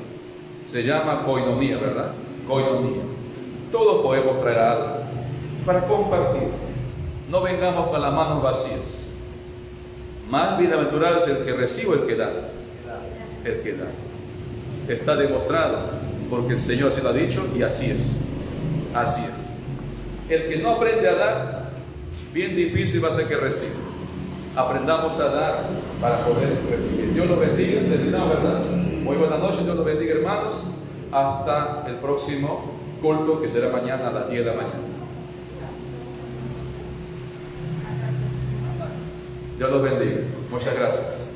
Se llama koinonía, ¿verdad? Koinonía. Todos podemos traer algo para compartir. No vengamos con las manos vacías. Más bienaventurado es el que recibe, el que da. El que da. Está demostrado, porque el Señor se lo ha dicho y así es. Así es. El que no aprende a dar, bien difícil va a ser que reciba. Aprendamos a dar para poder recibir. Dios los bendiga. Terminamos, ¿verdad? Muy buenas noches. Dios los bendiga, hermanos. Hasta el próximo culto, que será mañana a las 10 de la mañana. Dios los bendiga. Muchas gracias.